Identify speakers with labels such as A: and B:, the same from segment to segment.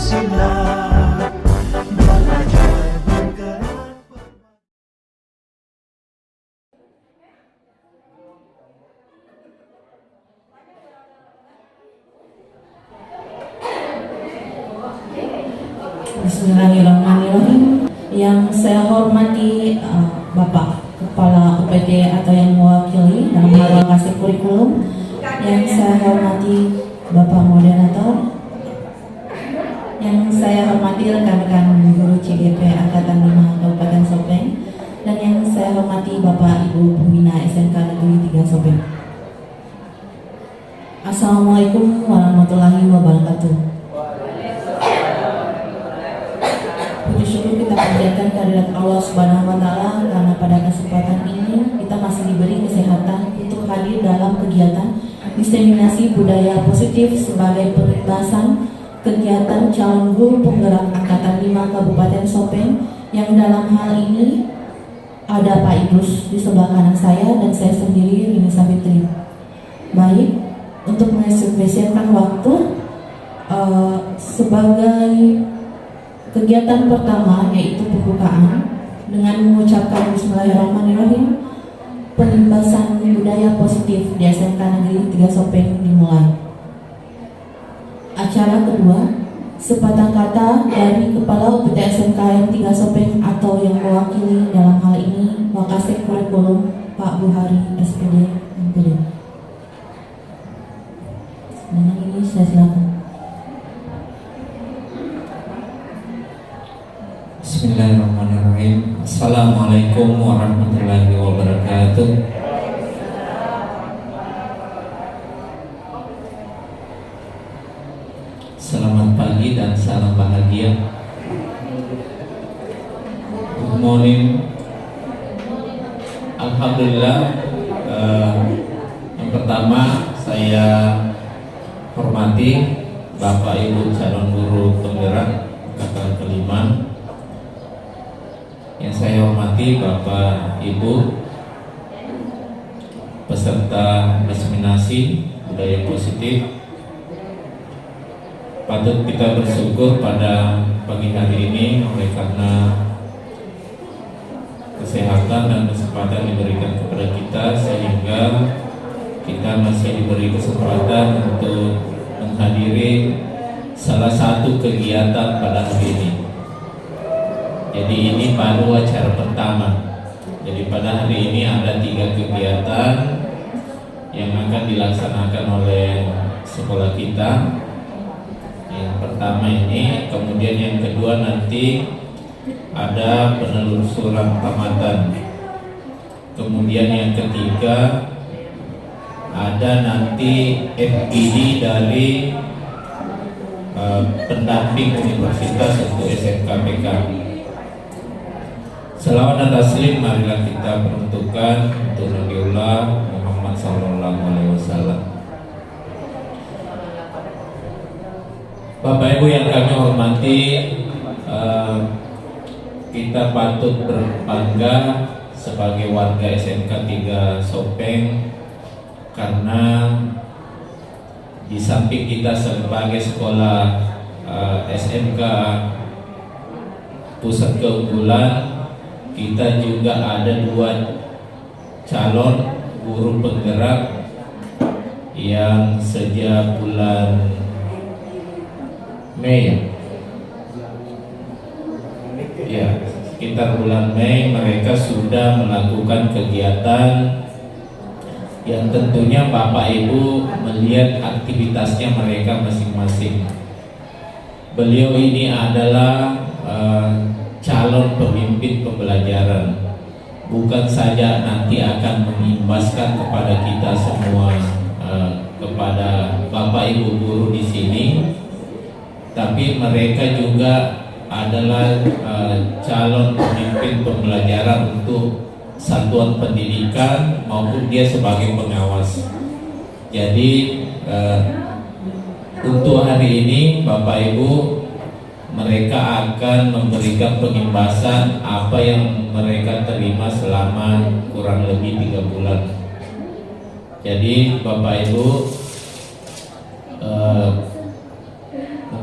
A: sila belajar bergerak.
B: Bismillahirrahmanirrahim. Yang saya hormati Bapak Kepala UPT atau yang mewakili dalam hal kasih kurikulum. Yang saya hormati Bapak Moderator. Yang saya hormati rekan-rekan guru CGP Angkatan 5 Kabupaten Sopeng. Dan yang saya hormati Bapak Ibu Pembina SMK Negeri 3 Sopeng. Assalamualaikum warahmatullahi wabarakatuh. Puji syukur kita panjatkan kehadirat Allah Subhanahu wa Ta'ala karena pada kesempatan ini kita masih diberi kesehatan untuk hadir dalam kegiatan diseminasi budaya positif sebagai penugasan kegiatan calon guru penggerak Angkatan 5 Kabupaten Sopeng, yang dalam hal ini ada Pak Idrus di sebelah kanan saya dan saya sendiri, Rini Safitri. Baik, untuk mengefisienkan waktu sebagai kegiatan pertama yaitu pembukaan dengan mengucapkan Bismillahirrahmanirrahim, penugasan budaya positif di SMK Negeri 3 Sopeng dimulai. Acara kedua, sepatah kata dari Kepala UPT SMKN 3 Sopeng atau yang mewakili dalam hal ini Wakasek Kurikulum Pak Buhari SPD MPD. Dengan ini saya silakan.
C: Bismillahirrahmanirrahim. Assalamualaikum warahmatullahi wabarakatuh. Selamat pagi dan salam bahagia. Good morning. Alhamdulillah. Yang pertama saya hormati Bapak Ibu calon guru penggerak angkatan kelima. Yang saya hormati Bapak Ibu peserta diseminasi budaya positif. Patut kita bersyukur pada pagi hari ini oleh karena kesehatan dan kesempatan diberikan kepada kita, sehingga kita masih diberi kesempatan untuk menghadiri salah satu kegiatan pada hari ini. Jadi ini baru acara pertama. Jadi pada hari ini ada 3 kegiatan yang akan dilaksanakan oleh sekolah kita. Yang pertama ini, kemudian yang kedua nanti ada penelusuran tamatan. Kemudian yang ketiga ada nanti FGD dari pendamping universitas untuk SMKPK. Selawat dan taslim marilah kita peruntukkan untuk Nabiullah Muhammad SAW. Bapak Ibu yang kami hormati, kita patut berbangga sebagai warga SMK 3 Sopeng karena di samping kita sebagai sekolah SMK pusat keunggulan, kita juga ada 2 calon guru penggerak yang sejak bulan Mei, ya sekitar bulan Mei mereka sudah melakukan kegiatan yang tentunya Bapak Ibu melihat aktivitasnya mereka masing-masing. Beliau ini adalah calon pemimpin pembelajaran, bukan saja nanti akan mengimbaskan kepada kita semua, kepada Bapak Ibu guru di sini, tapi mereka juga adalah calon pemimpin pembelajaran untuk satuan pendidikan maupun dia sebagai pengawas. Jadi untuk hari ini Bapak Ibu, mereka akan memberikan pengimbasan apa yang mereka terima selama kurang lebih 3 bulan. Jadi Bapak Ibu,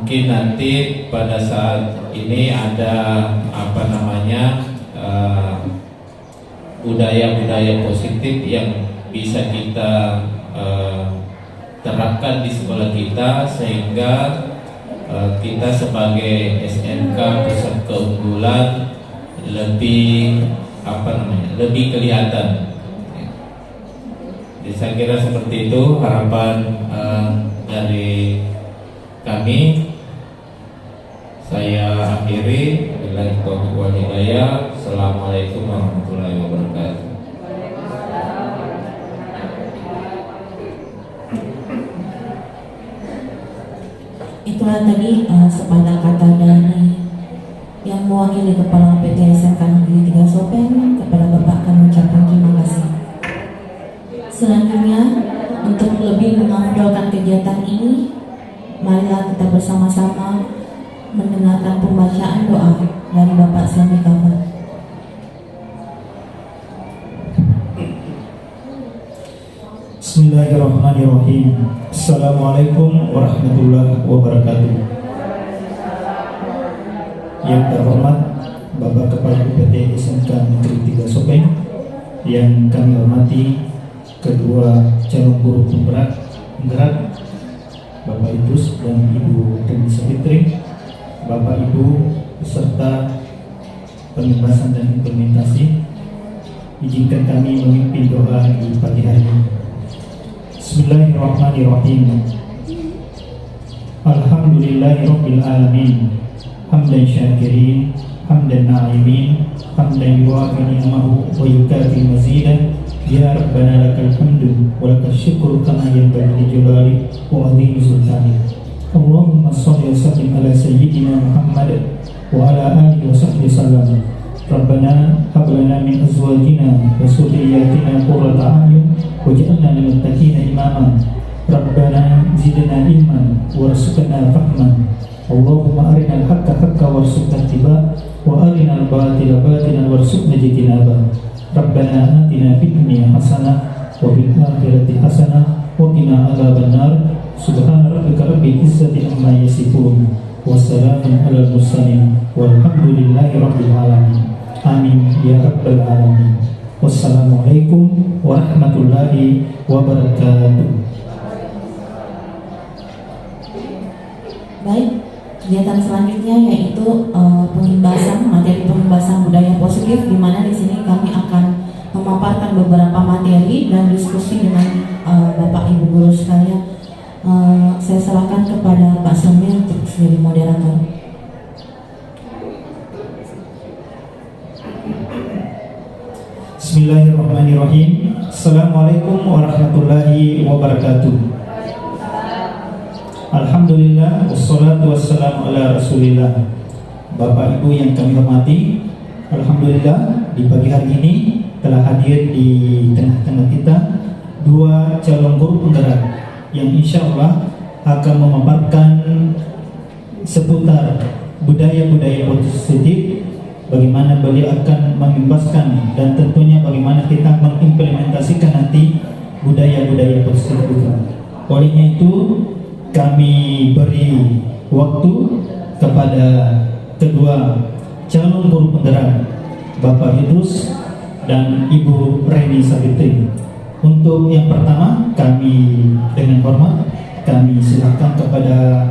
C: mungkin nanti pada saat ini ada budaya-budaya positif yang bisa kita terapkan di sekolah kita, sehingga kita sebagai SMK Pusat Keunggulan lebih kelihatan. Jadi saya kira seperti itu harapan dari kami. Saya akhiri. Wabillahi taufiq wal hidayah. Assalamualaikum warahmatullahi wabarakatuh.
B: Itulah tadi sepatah kata dari yang mewakili Kepala PT SMK Negeri 3 Sopeng. Kepada Bapak kami ucapkan terima kasih. Selanjutnya, untuk lebih mengafdalkan kegiatan ini, marilah kita bersama-sama mendengarkan pembacaan doa dari Bapak Sami Kafar.
A: Bismillahirrahmanirrahim. Assalamualaikum warahmatullahi wabarakatuh. Yang terhormat Bapak Kepala PT SMK Negeri 3 Sopeng, yang kami hormati kedua calon guru penggerak Bapak Idrus dan Ibu Reni Sapitri, Bapak Ibu beserta pembahasan dan implementasi, izinkan kami memimpin doa di pagi hari ini. Bismillahirrahmanirrahim. Alhamdulillahirabbil alamin. Hamdan syakirin, hamdan na'imin, hamdan yuwafi ni'amahu wa yukafi mazidah. Ya Rabbana lakal hamdu wa lakal syukru kama yanbaghi li jalali wa azimi sultani. Allahumma shalli wa sallim ala sayyidina Muhammad wa ala alihi wa sahbihi sallam. Rabbana hab lana min azwajina wa dhurriyyatina qurrata a'yun waj'alna lil muttaqina imama. Rabbana zidna ilman warzuqna fahman. Allahumma arinal haqqa haqqan warzuqna ittiba' wa arinal batila batilan warzuqna ijtinaba. Rabbana atina fid dunya hasanah wa fil akhirati hasanah wa qina adzabannar. Subhana rabbika rabbil izzati amma yasifun wa salamun alal mursalin walhamdulillahi rabbil alamin. Amin ya rabbal alamin. Wassalamualaikum warahmatullahi wabarakatuh.
B: Baik, kegiatan selanjutnya yaitu materi pembahasan budaya positif, di mana di sini kami akan memaparkan beberapa materi dan diskusi dengan Bapak Ibu guru sekalian. Saya serahkan kepada Pak Samir untuk menjadi moderator.
A: Bismillahirrahmanirrahim. Assalamualaikum warahmatullahi wabarakatuh. Alhamdulillah, wassalatu wassalamu ala rasulillah. Bapak Ibu yang kami hormati, alhamdulillah di pagi hari ini telah hadir di tengah-tengah kita dua calon guru penggerak yang insya Allah akan memaparkan seputar budaya-budaya positif, bagaimana beliau akan mengimbaskan dan tentunya bagaimana kita mengimplementasikan nanti budaya-budaya positif itu. Olehnya itu kami beri waktu kepada kedua calon guru penggerak Bapak Idrus dan Ibu Reni Sapitri. Untuk yang pertama, kami dengan hormat kami silakan kepada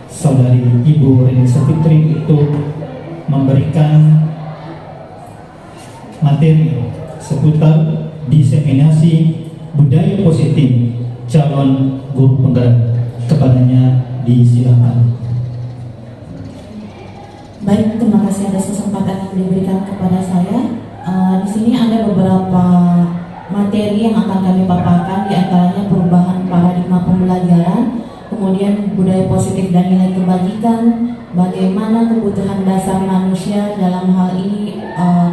A: saudari Ibu Reni Sapitri untuk memberikan materi seputar diseminasi budaya positif calon guru penggerak. Kepadanya disilakan.
B: Baik, terima kasih atas kesempatan yang diberikan kepada saya. Di sini ada beberapa materi yang akan kami paparkan, di antaranya perubahan paradigma pembelajaran, kemudian budaya positif dan nilai kebajikan, bagaimana kebutuhan dasar manusia, dalam hal ini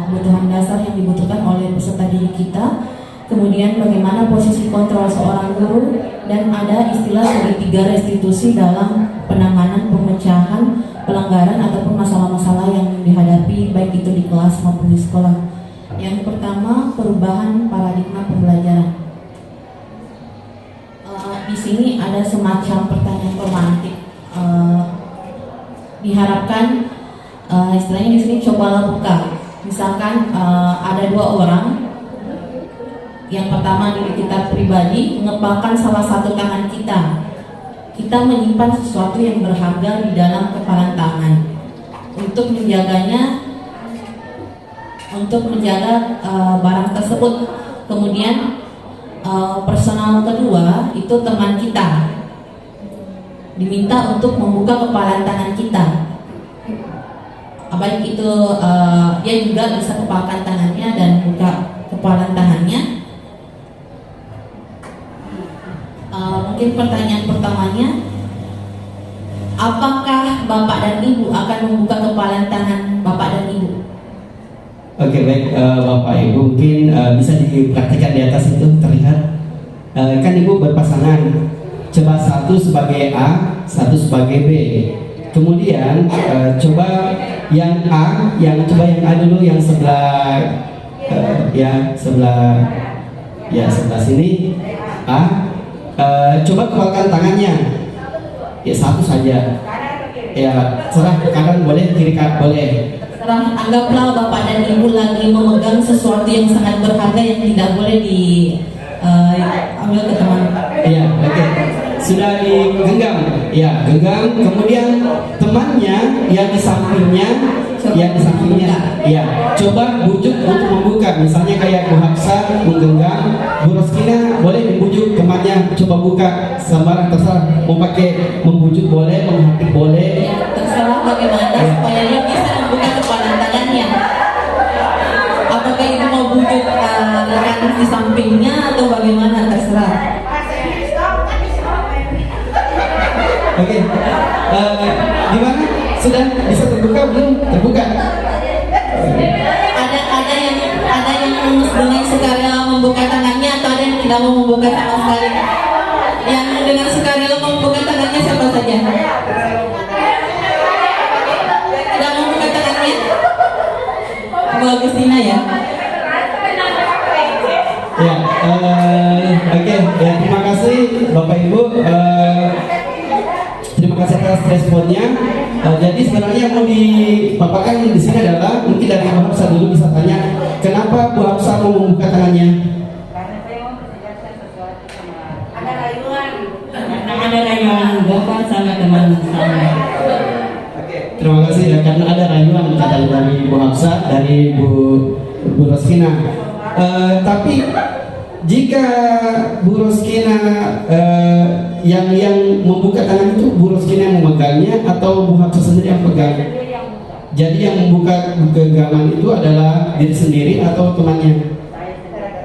B: kebutuhan dasar yang dibutuhkan oleh peserta didik kita, kemudian bagaimana posisi kontrol seorang guru, dan ada istilah segitiga restitusi dalam penanganan pemecahan pelanggaran ataupun masalah-masalah yang dihadapi baik itu di kelas maupun di sekolah. Yang pertama, perubahan paradigma pembelajaran. Di sini ada semacam pertanyaan romantik. diharapkan istilahnya di sini cobalah buka. Misalkan ada dua orang, yang pertama diri kita pribadi mengepalkan salah satu tangan kita. Kita menyimpan sesuatu yang berharga di dalam kepalan tangan untuk menjaganya, untuk menjaga barang tersebut. Kemudian personal kedua itu teman kita diminta untuk membuka kepalan tangan kita. Baik itu dia juga bisa kepalkan tangannya dan buka kepalan tangannya. Mungkin pertanyaan pertamanya, apakah Bapak dan Ibu akan membuka kepalan tangan Bapak dan Ibu?
D: Oke, baik Bapak Ibu, mungkin bisa dipraktikkan di atas itu terlihat. Kan Ibu berpasangan, coba satu sebagai A, satu sebagai B. Kemudian coba yang A, yang A dulu, yang sebelah sebelah sini A. Coba kepalkan tangannya, ya satu saja. Ya serah, kanan boleh, kiri boleh.
B: Anggaplah Bapak dan Ibu lagi memegang sesuatu yang sangat berharga yang tidak boleh diambil ke teman.
D: Iya, oke. Sudah digenggam, ya genggam. Kemudian temannya yang di sampingnya, ya coba bujuk untuk membuka. Misalnya kayak Bu Hafsah menggenggam, Bu Roskina boleh dibujuk temannya, coba buka. Sembarang terserah, mau pakai membujuk boleh, menghapik boleh.
B: Ya, terserah bagaimana supaya dia bisa membuka kepalan tangannya. Apakah itu mau bujuk rekan di sampingnya atau bagaimana, terserah.
D: Oke, gimana? Sudah bisa terbuka belum? Terbuka.
B: Ada yang dengan sukarela membuka tangannya atau ada yang tidak mau membuka sama sekali? Yang dengan sukarela membuka tangannya siapa saja? Tidak mau membuka tangannya? Bu Agustina ya.
D: Ya, oke. Ya, terima kasih Bapak Ibu. Terima kasih atas responnya. Jadi sebenarnya yang mau dipaparkan di sini adalah, mungkin dari Bu Hafsah dulu bisa tanya, kenapa Bu Hafsah mau membuka tangannya?
E: Karena saya mau menjelaskan sesuatu ada rayuan.
F: Ada rayuan Bapak sama teman saya.
D: Terima kasih ya, karena ada rayuan kata dari Bu Hafsah, dari Bu Roskina. Tapi jika Bu Roskina yang membuka tangan itu Bu Roskina yang memegangnya atau Bu Hafsah sendiri yang pegang? Jadi yang membuka genggaman itu adalah diri sendiri atau temannya?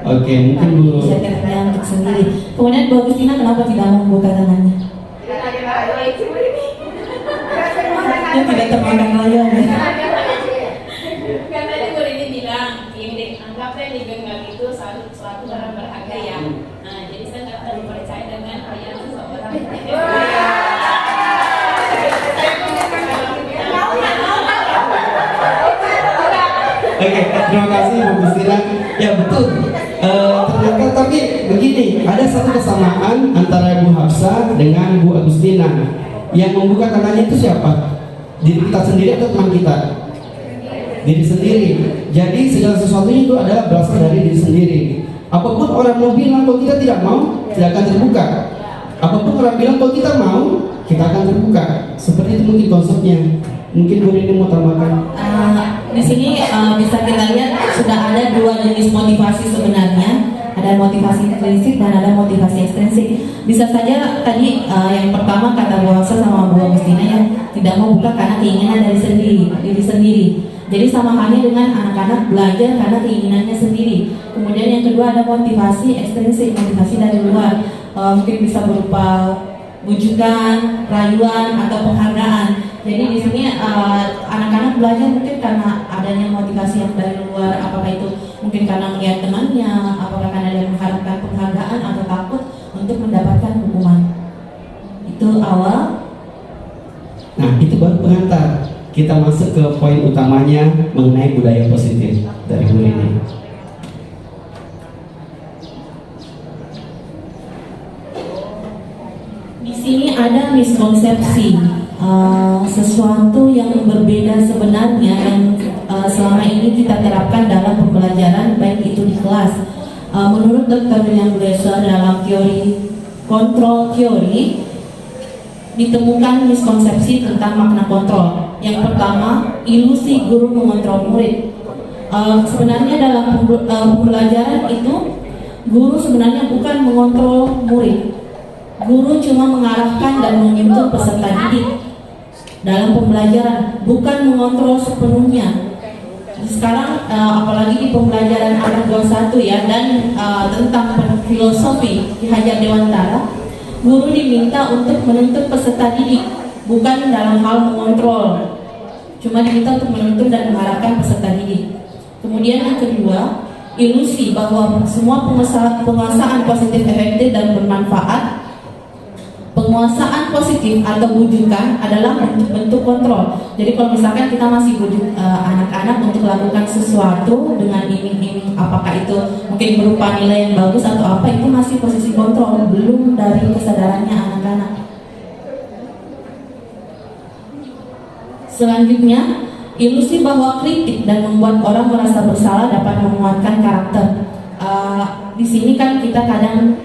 D: Oke, mungkin Bu.
B: Bisa kerja untuk sendiri. Kemudian Bu Agustina kenapa tidak mau membuka tangannya? Dia tidak termakan rayuan ya.
E: Kan tadi Bu Rini bilang, ini anggapnya yang digenggam itu suatu barang berharga ya. Nah, jadi saya nggak terlalu percaya dengan rayuan seseorang.
D: Oke, terima kasih Bu Agustina. Ya betul. Ternyata tapi begini, ada satu kesamaan antara Bu Hafsah dengan Bu Agustina. Yang membuka tangannya itu siapa? Diri kita sendiri atau teman kita? Diri sendiri. Jadi segala sesuatunya itu adalah berasal dari diri sendiri. Apapun orang mau bilang kalau kita tidak mau, tidak akan terbuka. Apapun orang bilang kalau kita mau, kita akan terbuka. Seperti itu mungkin konsepnya. Mungkin Bu Rini mau tambahkan.
B: Di sini bisa kita lihat sudah ada dua jenis motivasi sebenarnya. Ada motivasi intrinsik dan ada motivasi ekstrinsik. Bisa saja tadi yang pertama kata Bu Hafsah sama Bu Agustina yang tidak mau buka karena keinginan dari diri sendiri. Jadi sama halnya dengan anak-anak belajar karena keinginannya sendiri. Kemudian yang kedua ada motivasi ekstrinsik, motivasi dari luar. Mungkin bisa berupa bujukan, rayuan atau penghargaan. Jadi di sini anak-anak belajar mungkin karena adanya motivasi yang dari luar, apakah itu mungkin karena melihat temannya, apakah karena dia mengharapkan penghargaan atau takut untuk mendapatkan hukuman. Itu awal.
D: Nah, itu baru pengantar. Kita masuk ke poin utamanya mengenai budaya positif dari Bu Rini.
B: Di sini ada miskonsepsi sesuatu yang berbeda sebenarnya yang selama ini kita terapkan dalam pembelajaran baik itu di kelas. Menurut Dr. William Glasser dalam teori kontrol teori ditemukan miskonsepsi tentang makna kontrol. Yang pertama, ilusi guru mengontrol murid. Sebenarnya dalam pembelajaran itu guru sebenarnya bukan mengontrol murid. Guru cuma mengarahkan dan menuntun peserta didik dalam pembelajaran, bukan mengontrol sepenuhnya. Sekarang apalagi di pembelajaran anak 21 ya, dan tentang filosofi di Hajar Dewantara, guru diminta untuk menuntun peserta didik, bukan dalam hal mengontrol, cuma diminta untuk menuntun dan mengarahkan peserta didik. Kemudian yang kedua, ilusi bahwa semua penguasaan positif efektif dan bermanfaat, penguasaan positif atau bujukan adalah bentuk kontrol. Jadi kalau misalkan kita masih bujuk anak-anak untuk melakukan sesuatu dengan iming-iming, apakah itu mungkin berupa nilai yang bagus atau apa, itu masih posisi kontrol, belum dari kesadarannya anak-anak. Selanjutnya, ilusi bahwa kritik dan membuat orang merasa bersalah dapat menguatkan karakter. Di sini kan kita kadang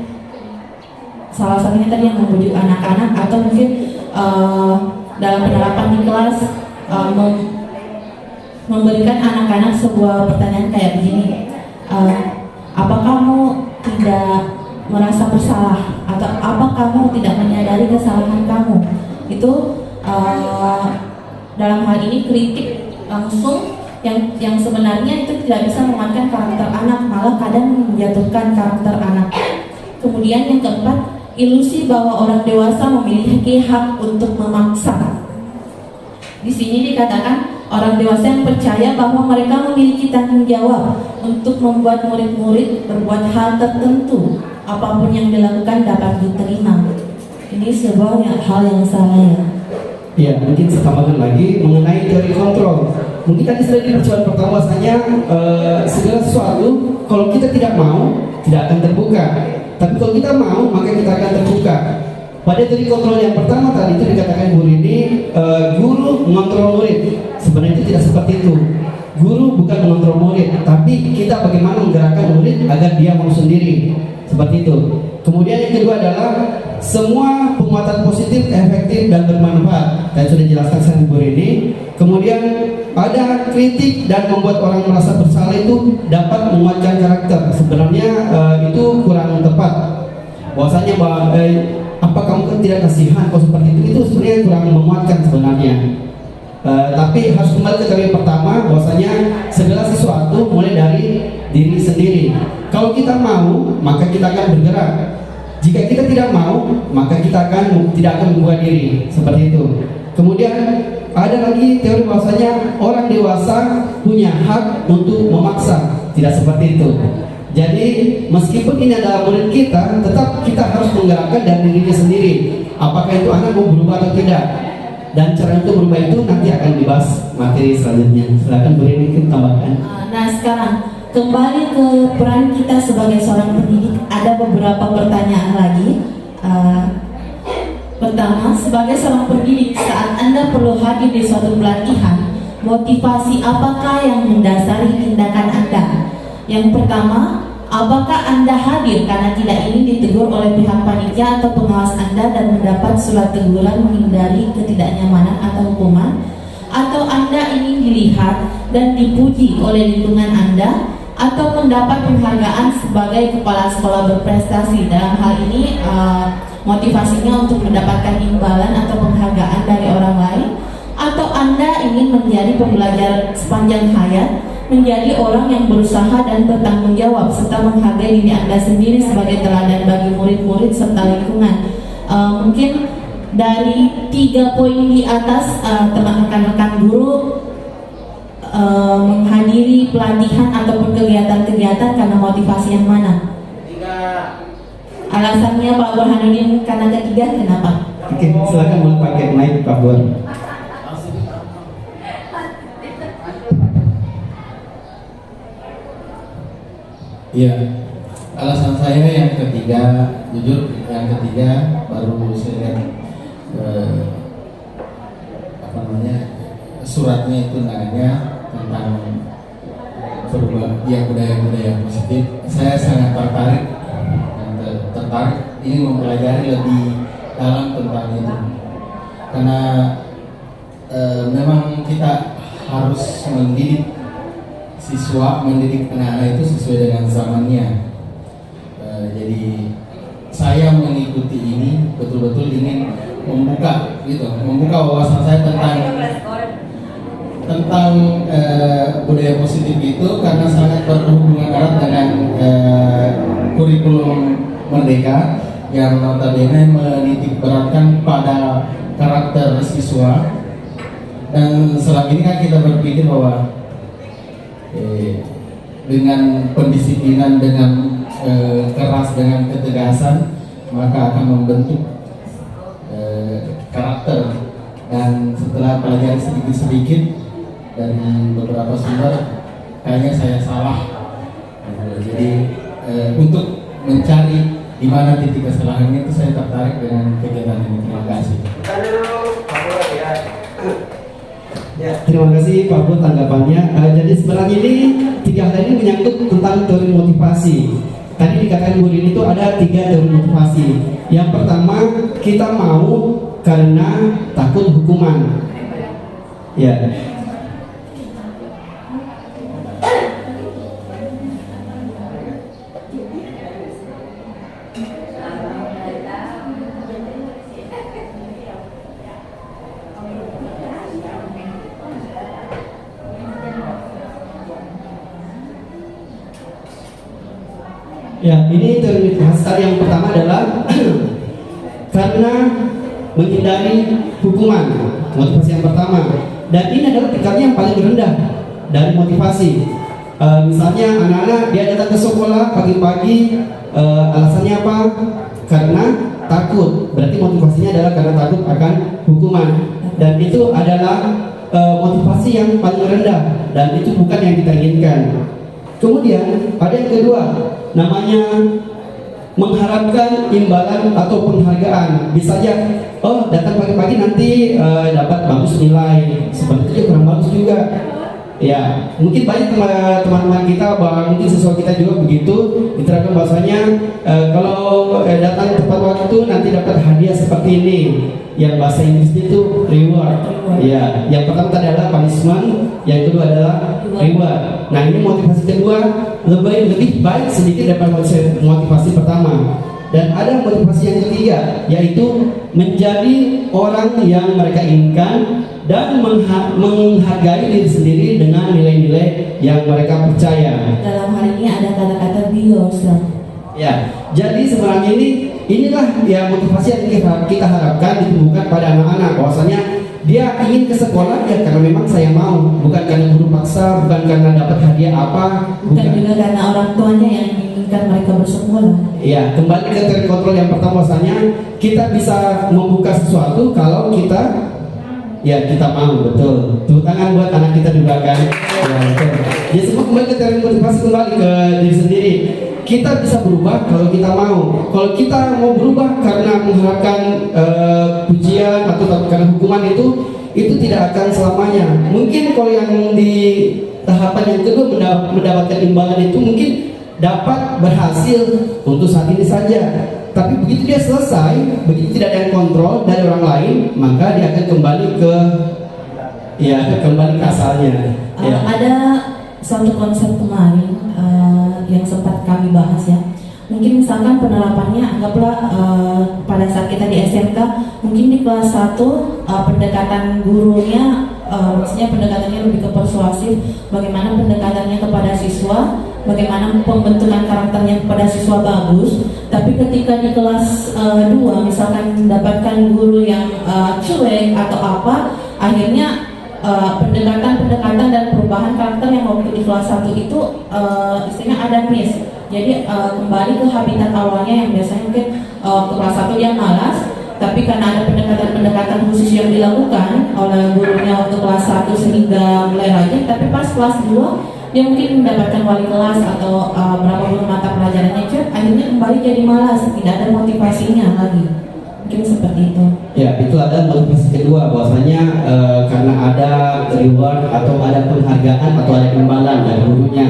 B: salah satunya tadi yang membujuk anak-anak, atau mungkin dalam penerapan di kelas memberikan anak-anak sebuah pertanyaan kayak begini, apa kamu tidak merasa bersalah, atau apa kamu tidak menyadari kesalahan kamu? Itu dalam hal ini kritik langsung yang sebenarnya itu tidak bisa menguatkan karakter anak, malah kadang menjatuhkan karakter anak. Kemudian yang keempat, ilusi bahwa orang dewasa memiliki hak untuk memaksa. Di sini dikatakan orang dewasa yang percaya bahwa mereka memiliki tanggung jawab untuk membuat murid-murid berbuat hal tertentu, apapun yang dilakukan dapat diterima. Ini sebuah hal yang salah ya.
D: Ya, mungkin saya tambahkan lagi mengenai teori kontrol. Mungkin tadi sudah di percobaan pertama bahwasanya segala sesuatu kalau kita tidak mau tidak akan terbuka. Tapi kalau kita mau, maka kita akan terbuka. Pada teori kontrol yang pertama tadi itu dikatakan guru ini guru mengontrol murid. Sebenarnya itu tidak seperti itu. Guru bukan mengontrol murid, tapi kita bagaimana menggerakkan murid agar dia mau sendiri. Seperti itu. Kemudian yang kedua adalah semua penguatan positif, efektif dan bermanfaat. Saya sudah jelaskan saya guru ini. Kemudian ada kritik dan membuat orang merasa bersalah itu dapat menguatkan karakter. Sebenarnya itu kurang tepat. Bahwasanya bahwa apa kamu kan tidak kasihan kalau seperti itu sebenarnya kurang menguatkan sebenarnya. Tapi harus kembali ke teori pertama, bahwasanya segala sesuatu mulai dari diri sendiri. Kalau kita mau, maka kita akan bergerak. Jika kita tidak mau, maka kita tidak akan membuat diri. Seperti itu. Kemudian ada lagi teori bahwasanya orang dewasa punya hak untuk memaksa. Tidak seperti itu. Jadi meskipun ini adalah murid kita, tetap kita harus menggerakkan dari dirinya sendiri. Apakah itu anak mau berubah atau tidak? Dan cara untuk berubah itu nanti akan dibahas materi selanjutnya. Silakan beri ini tambahkan.
B: Nah sekarang kembali ke peran kita sebagai seorang pendidik. Ada beberapa pertanyaan lagi. Pertama, sebagai seorang pendidik, saat Anda perlu hadir di suatu pelatihan, motivasi apakah yang mendasari tindakan Anda? Yang pertama, apakah Anda hadir karena tidak ingin ditegur oleh pihak panitia atau pengawas Anda dan mendapat surat teguran menghindari ketidaknyamanan atau hukuman? Atau Anda ingin dilihat dan dipuji oleh lingkungan Anda? Atau mendapat penghargaan sebagai kepala sekolah berprestasi? Dalam hal ini motivasinya untuk mendapatkan imbalan atau penghargaan dari orang lain? Atau Anda ingin menjadi pembelajar sepanjang hayat, menjadi orang yang berusaha dan bertanggung jawab serta menghargai diri Anda sendiri sebagai teladan bagi murid-murid serta lingkungan? Mungkin dari 3 poin di atas, rekan-rekan guru menghadiri pelatihan ataupun kegiatan-kegiatan karena motivasi yang mana? Alasannya Pak Burhanuddin karena ketiga, kenapa?
D: Oke, silakan boleh pakai mic Pak Bur.
G: Iya, alasan saya yang ketiga, jujur yang ketiga baru saya lihat suratnya itu nanya tentang budaya-budaya positif. Saya sangat tertarik ini mempelajari lebih dalam tentang itu, karena memang kita harus mendidik anak-anak itu sesuai dengan zamannya. Jadi saya mengikuti ini betul-betul ingin membuka wawasan saya tentang budaya positif itu, karena sangat berhubungan erat dengan kurikulum Merdeka yang notabene menitik beratkan pada karakter siswa. Dan selama ini kan kita berpikir bahwa dengan pendisiplinan, dengan keras, dengan ketegasan, maka akan membentuk karakter. Dan setelah pelajari sedikit-sedikit dari beberapa sumber, kayaknya saya salah. Jadi untuk mencari di mana titik kesalahannya itu, saya tertarik dengan kegiatan ini. Terima kasih.
D: Ya, terima kasih Pak Bu tanggapannya. Jadi sebenarnya ini 3 hal ini menyangkut tentang teori motivasi. Tadi dikatakan Bu Rini itu ada 3 teori motivasi. Yang pertama, kita mau karena takut hukuman. Ya. Ya, ini teori motivasi yang pertama adalah karena menghindari hukuman, motivasi yang pertama. Dan ini adalah tingkatnya yang paling rendah dari motivasi. Misalnya anak-anak dia datang ke sekolah pagi-pagi, alasannya apa? Karena takut. Berarti motivasinya adalah karena takut akan hukuman. Dan itu adalah motivasi yang paling rendah, dan itu bukan yang kita inginkan. Kemudian ada yang kedua, namanya mengharapkan imbalan atau penghargaan. Bisa aja, oh datang pagi-pagi nanti dapat bagus nilai, sebenarnya kurang bagus juga. Ya, mungkin banyak teman-teman kita, mungkin siswa kita juga begitu diterapkan bahwasanya kalau datang tepat waktu nanti dapat hadiah seperti ini. Yang bahasa Inggris itu reward. Ya, yang pertama tadi adalah punishment, yang kedua adalah reward. Nah, ini motivasi kedua lebih baik sedikit daripada motivasi pertama. Dan ada motivasi yang ketiga, yaitu menjadi orang yang mereka inginkan dan menghargai diri sendiri dengan nilai-nilai yang mereka percaya.
B: Dalam hal ini ada kata-kata be yourself.
D: Ya, jadi sebenarnya inilah ya motivasi yang kita harapkan ditumbuhkan pada anak-anak, bahwasanya dia ingin ke sekolah ya karena memang saya mau, bukan karena guru paksa, bukan karena dapat hadiah apa,
B: bukan juga karena orang tuanya yang menginginkan mereka bersekolah.
D: Ya, kembali ke teori kontrol yang pertama, bahwasanya kita bisa membuka sesuatu kalau kita mau, betul. Tepuk tangan buat anak kita di belakang. Ya, betul. Jadi semua kembali ke teori motivasi, kembali ke diri sendiri. Kita bisa berubah kalau kita mau. Kalau kita mau berubah karena mengharapkan pujian atau karena hukuman itu tidak akan selamanya. Mungkin kalau yang di tahapan yang kedua mendapatkan imbalan itu mungkin dapat berhasil untuk saat ini saja. Tapi begitu dia selesai, begitu tidak ada yang kontrol dari orang lain, maka dia akan kembali ke asalnya.
B: Ada satu konsep kemarin yang sempat kami bahas ya. Mungkin misalkan penerapannya, anggaplah pada saat kita di SMK, mungkin di kelas 1 pendekatan gurunya, maksudnya pendekatannya lebih ke persuasif, bagaimana pendekatannya kepada siswa, bagaimana pembentukan karakternya kepada siswa bagus. Tapi ketika di kelas 2 misalkan mendapatkan guru yang cuek atau apa, akhirnya pendekatan dan perubahan karakter yang waktu di kelas 1 itu istilahnya ada miss. Jadi kembali ke habitat awalnya yang biasanya mungkin ke kelas 1 dia malas, tapi karena ada pendekatan khusus yang dilakukan oleh gurunya untuk kelas 1 sehingga mulai rajin. Tapi pas kelas 2 dia mungkin mendapatkan wali kelas atau berapa puluh mata pelajarannya, akhirnya kembali jadi malas, tidak ada motivasinya lagi. Mungkin seperti itu.
D: Ya, itu ada motivasi kedua, bahwasanya karena ada reward atau ada penghargaan atau ada imbalan dari gurunya.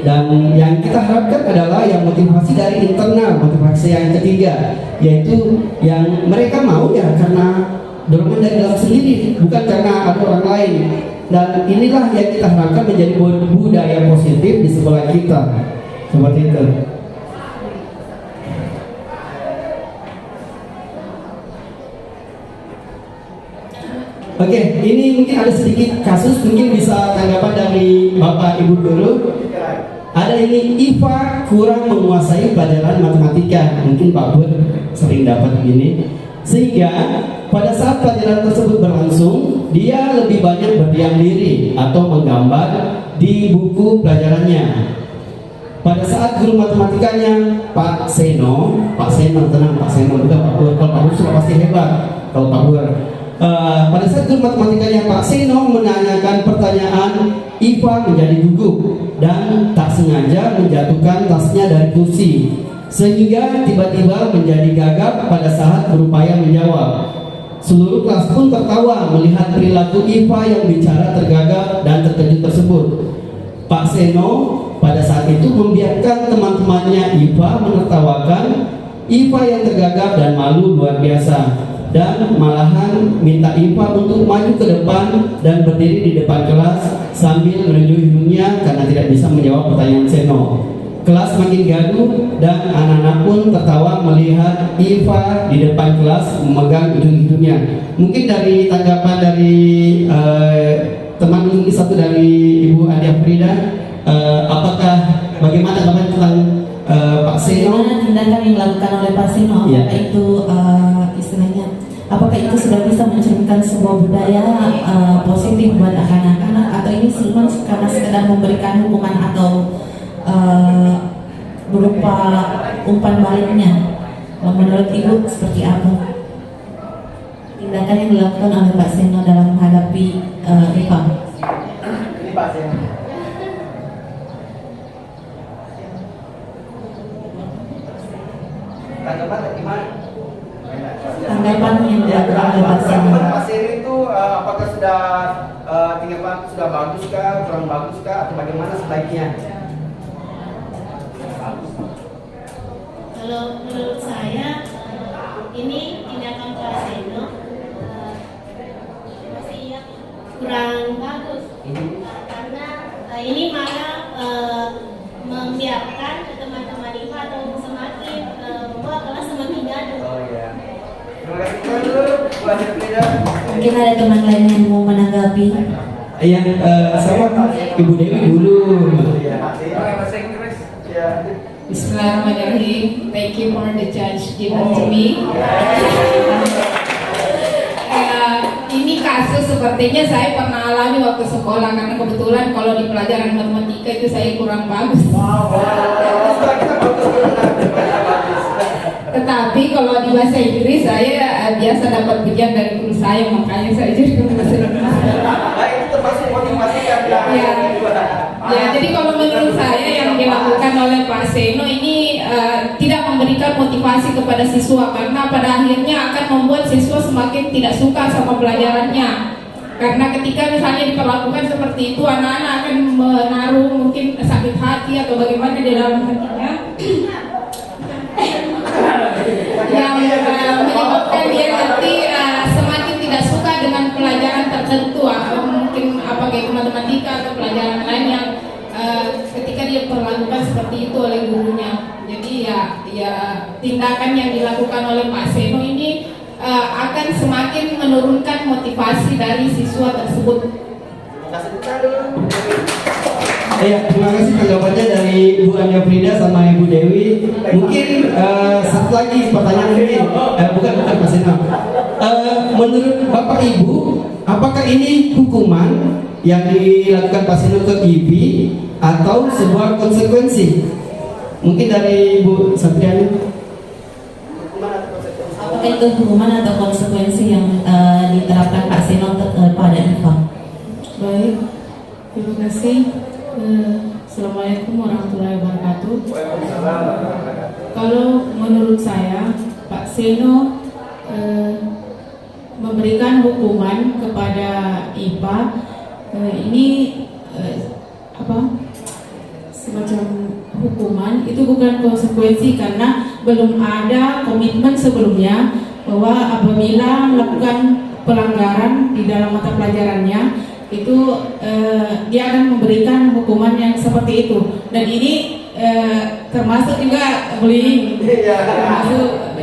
D: Dan yang kita harapkan adalah yang motivasi dari internal, motivasi yang ketiga, yaitu yang mereka mau ya karena dorongan dari dalam sendiri, bukan karena ada orang lain. Dan inilah yang kita harapkan menjadi budaya positif di sekolah kita. Seperti itu. Oke, ini mungkin ada sedikit kasus, mungkin bisa tanggapan dari Bapak Ibu dulu. Ada ini IPA kurang menguasai pelajaran matematika. Mungkin Pak Bud sering dapat ini. Sehingga pada saat pelajaran tersebut berlangsung, dia lebih banyak berdiam diri atau menggambar di buku pelajarannya. Pada saat guru matematikanya Pak Seno tenang Pak Seno juga Pak Bud, kalau Pak Bud sudah pasti hebat. Kalau Pak Bud pada saat guru matematikanya Pak Seno menanyakan pertanyaan, IPA menjadi gugup dan tak sengaja menjatuhkan tasnya dari kursi, sehingga tiba-tiba menjadi gagap pada saat berupaya menjawab. Seluruh kelas pun tertawa melihat perilaku IPA yang bicara tergagap dan terkejut tersebut. Pak Seno pada saat itu membiarkan teman-temannya IPA menertawakan IPA yang tergagap dan malu luar biasa, dan malahan minta IPA untuk maju ke depan dan berdiri di depan kelas sambil menunjuk hidungnya karena tidak bisa menjawab pertanyaan Seno. Kelas makin gaduh dan anak-anak pun tertawa melihat IPA di depan kelas memegang ujung hidungnya. Mungkin dari tanggapan dari teman ini satu dari Ibu Adia Frida, apakah bagaimana tanggapan tentang Pak Seno?
B: Bagaimana tindakan yang dilakukan oleh Pak Seno? Apakah itu istilahnya? Apakah itu sudah bisa mencerminkan sebuah budaya positif buat anak-anak, atau ini cuma karena sekedar memberikan hukuman atau berupa umpan baliknya? Menurut Ibu seperti apa tindakan yang dilakukan oleh Pak Seno dalam menghadapi IPA?
D: Ini Pak Seno. Tanggapan gimana?
B: Tanggapan yang dilakukan oleh Pak Seno.
D: Pak Seno itu apakah sudah tanggapan sudah bagus kah, kurang bagus kah, atau bagaimana sebaiknya?
E: Kalau menurut saya ini tindakan Pak Seno kurang bagus karena ini malah membiarkan teman-teman IPA atau semakin membuat kelas semakin gaduh.
D: Oh ya. Terima kasih dulu, Bu Adia Frida.
B: Mungkin ada teman lain yang mau menanggapi.
D: Yang sama Ibu Dewi dulu.
H: Bahasa Inggris.
D: Ya.
H: Bismillahirrahmanirrahim. Thank you for the judge given to me. Ini kasus sepertinya saya pernah alami waktu sekolah, karena kebetulan kalau di pelajaran matematika itu saya kurang bagus. Tetapi kalau di bahasa Inggris saya biasa dapat pujian dari guru saya, makanya saya jadi bahasa Inggris.
D: Itu termasuk motivasi kan?
H: Ya, jadi kalau menurut saya yang dilakukan oleh Pak Seno ini tidak memberikan motivasi kepada siswa, karena pada akhirnya akan membuat siswa semakin tidak suka sama pelajarannya. Karena ketika misalnya diperlakukan seperti itu, anak-anak akan menaruh mungkin sakit hati atau bagaimana di dalam hatinya, yang menyebabkan dia nanti semakin tidak suka dengan pelajaran tertentu, atau mungkin apakah itu matematika atau pelajaran lain yang ketika dia diperlakukan seperti itu oleh gurunya. Jadi ya tindakan yang dilakukan oleh Pak Seno ini akan semakin menurunkan motivasi dari siswa tersebut.
D: Terima kasih tanggapannya dari Bu Adia Frida sama Ibu Dewi. Mungkin satu lagi pertanyaan ini, bukan Pak Seno. Menurut Bapak Ibu, apakah ini hukuman yang dilakukan Pak Seno ke IPI atau sebuah konsekuensi? Mungkin dari Bu Satriani.
B: Apakah itu hukuman atau konsekuensi yang diterapkan Pak Seno kepada IPA?
H: Baik, terima kasih. Assalamualaikum warahmatullahi wabarakatuh. Kalau menurut saya, Pak Seno memberikan hukuman kepada IPA ini semacam hukuman itu bukan konsekuensi karena belum ada komitmen sebelumnya bahwa apabila melakukan pelanggaran di dalam mata pelajarannya itu dia akan memberikan hukuman yang seperti itu, dan ini termasuk juga bullying, termasuk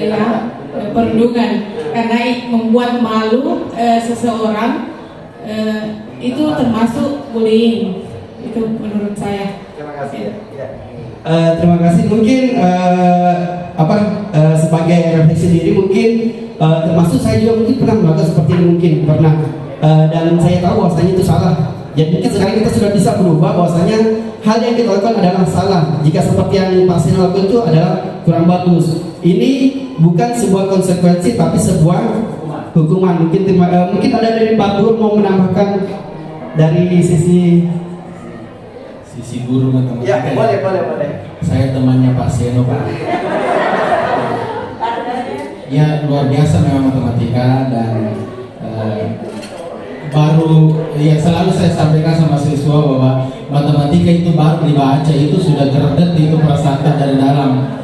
H: perundungan karena membuat malu seseorang, itu termasuk bullying, itu menurut saya.
D: Terima kasih. Terima kasih. Mungkin sebagai refleksi diri mungkin termasuk saya juga mungkin pernah melakukan seperti ini, mungkin pernah dan saya tahu bahwasanya itu salah. Jadi mungkin sekarang kita sudah bisa berubah bahwasanya hal yang kita lakukan adalah salah. Jika seperti yang Pak Seno lakukan itu adalah kurang bagus. Ini bukan sebuah konsekuensi tapi sebuah hukuman. Mungkin ada dari Pak Guru mau menambahkan dari sisi
G: guru matematika.
D: Ya, boleh.
G: Saya temannya Pak Seno, Pak. Ya, luar biasa memang matematika, dan selalu saya sampaikan sama siswa bahwa matematika itu baru dibaca itu sudah gerdet itu perasaan dari dalam.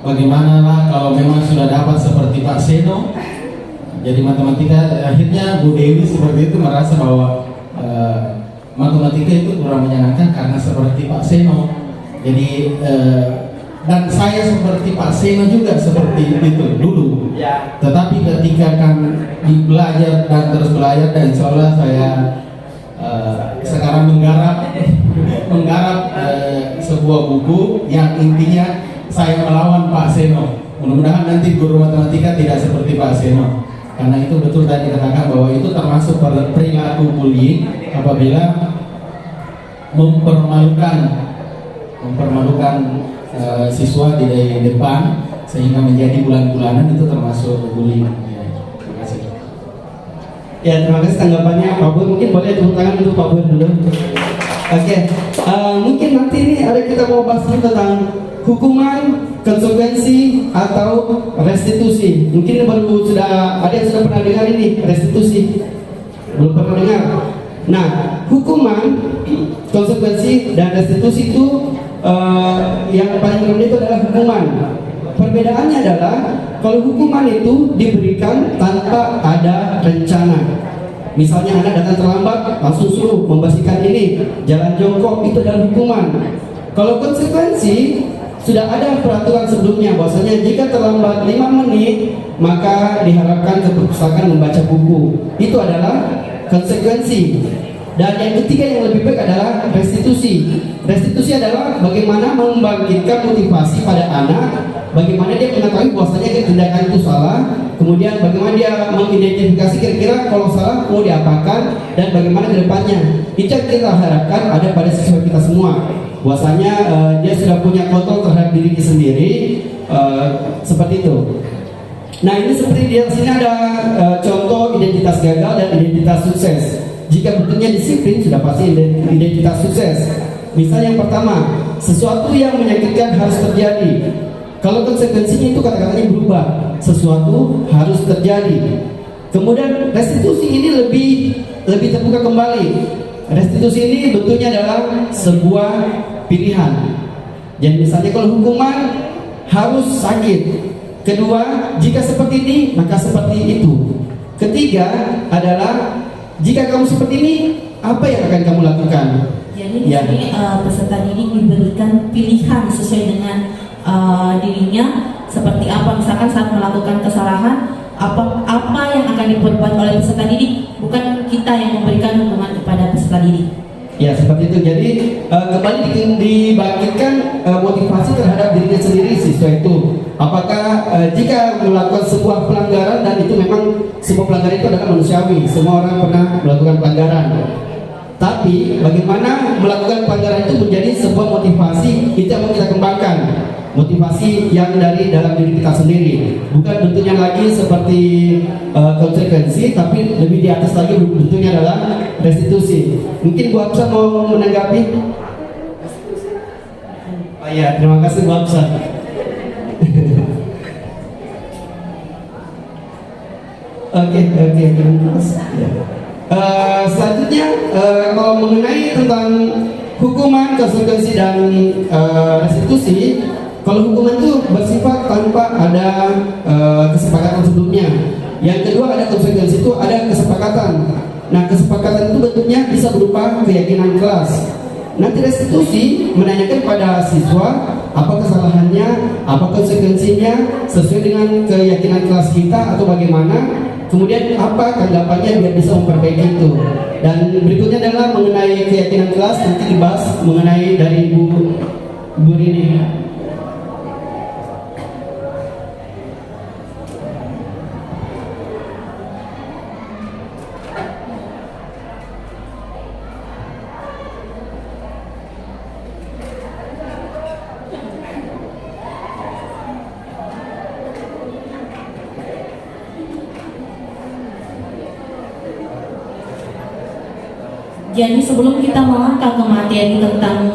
G: Bagaimana lah kalau memang sudah dapat seperti Pak Seno, jadi matematika akhirnya Bu Dewi seperti itu merasa bahwa matematika itu kurang menyenangkan karena seperti Pak Seno. Jadi dan saya seperti Pak Seno juga seperti itu dulu. Tetapi ketika kan belajar dan terus belajar, dan insya Allah saya sekarang menggarap sebuah buku yang intinya saya melawan Pak Seno. Mudah-mudahan nanti guru matematika tidak seperti Pak Seno, karena itu betul tadi dikatakan bahwa itu termasuk perilaku bullying apabila mempermalukan siswa di depan sehingga menjadi bulan-bulanan, itu termasuk bullying. Terima kasih.
D: Ya, terima kasih tanggapannya Pak Bur. Mungkin boleh tepuk tangan untuk Pak Bur dulu. Oke, mungkin nanti ini ada kita mau bahas tentang hukuman, konsekuensi atau restitusi. Mungkin sudah ada yang sudah pernah dengar ini restitusi, belum pernah dengar. Nah, hukuman, konsekuensi dan restitusi itu yang paling rendah itu adalah hukuman. Perbedaannya adalah kalau hukuman itu diberikan tanpa ada rencana. Misalnya anak datang terlambat, langsung suruh membersihkan ini, jalan jongkok, itu adalah hukuman. Kalau konsekuensi, sudah ada peraturan sebelumnya bahwasanya jika terlambat 5 menit maka diharapkan ke perpustakaan membaca buku. Itu adalah konsekuensi. Dan yang ketiga yang lebih baik adalah restitusi. Restitusi adalah bagaimana membangkitkan motivasi pada anak, bagaimana dia mengetahui bahwasanya tindakan itu salah, kemudian bagaimana dia mengidentifikasi kira-kira kalau salah mau diapakan, dan bagaimana ke depannya. Itu yang kita harapkan ada pada siswa kita semua, bahwasanya dia sudah punya kontrol terhadap diri sendiri, seperti itu. Nah, ini seperti di sini ada contoh identitas gagal dan identitas sukses. Jika bentuknya disiplin, sudah pasti identitas sukses. Misalnya yang pertama, sesuatu yang menyakitkan harus terjadi. Kalau konsekuensinya itu kata-katanya berubah, sesuatu harus terjadi. Kemudian restitusi ini lebih terbuka kembali. Restitusi ini bentuknya adalah sebuah pilihan. Jadi misalnya kalau hukuman harus sakit. Kedua, jika seperti ini maka seperti itu. Ketiga adalah jika kamu seperti ini, apa yang akan kamu lakukan?
B: Jadi di sini peserta didik diberikan pilihan sesuai dengan dirinya seperti apa. Misalkan saat melakukan kesalahan, apa yang akan diperbuat oleh peserta didik, bukan kita yang memberikan hukuman kepada peserta didik.
D: Ya, seperti itu. Jadi kembali dibangkitkan motivasi terhadap dirinya sendiri siswa itu. Apakah jika melakukan sebuah pelanggaran, dan itu memang sebuah pelanggaran itu adalah manusiawi, semua orang pernah melakukan pelanggaran. Tapi bagaimana melakukan pelanggaran itu menjadi sebuah motivasi, itu yang mau kita kembangkan. Motivasi yang dari dalam diri kita sendiri, bukan bentuknya lagi seperti konsekuensi, tapi lebih di atas lagi bentuknya adalah restitusi. Mungkin Bu Hafsah mau menanggapi? Oh ya, terima kasih Bu Hafsah. Oke, terima kasih. Selanjutnya kalau mengenai tentang hukuman, konsekuensi dan restitusi, kalau hukuman itu bersifat tanpa ada kesepakatan sebelumnya. Yang kedua ada konsekuensi itu ada kesepakatan. Nah kesepakatan itu bentuknya bisa berupa keyakinan kelas. Nanti restitusi menanyakan pada siswa apa kesalahannya, apa konsekuensinya sesuai dengan keyakinan kelas kita atau bagaimana. Kemudian apa tanggapannya biar bisa memperbaiki itu. Dan berikutnya adalah mengenai keyakinan kelas, nanti dibahas mengenai dari Bu Rini.
B: Jadi sebelum kita mengangkat ke materi tentang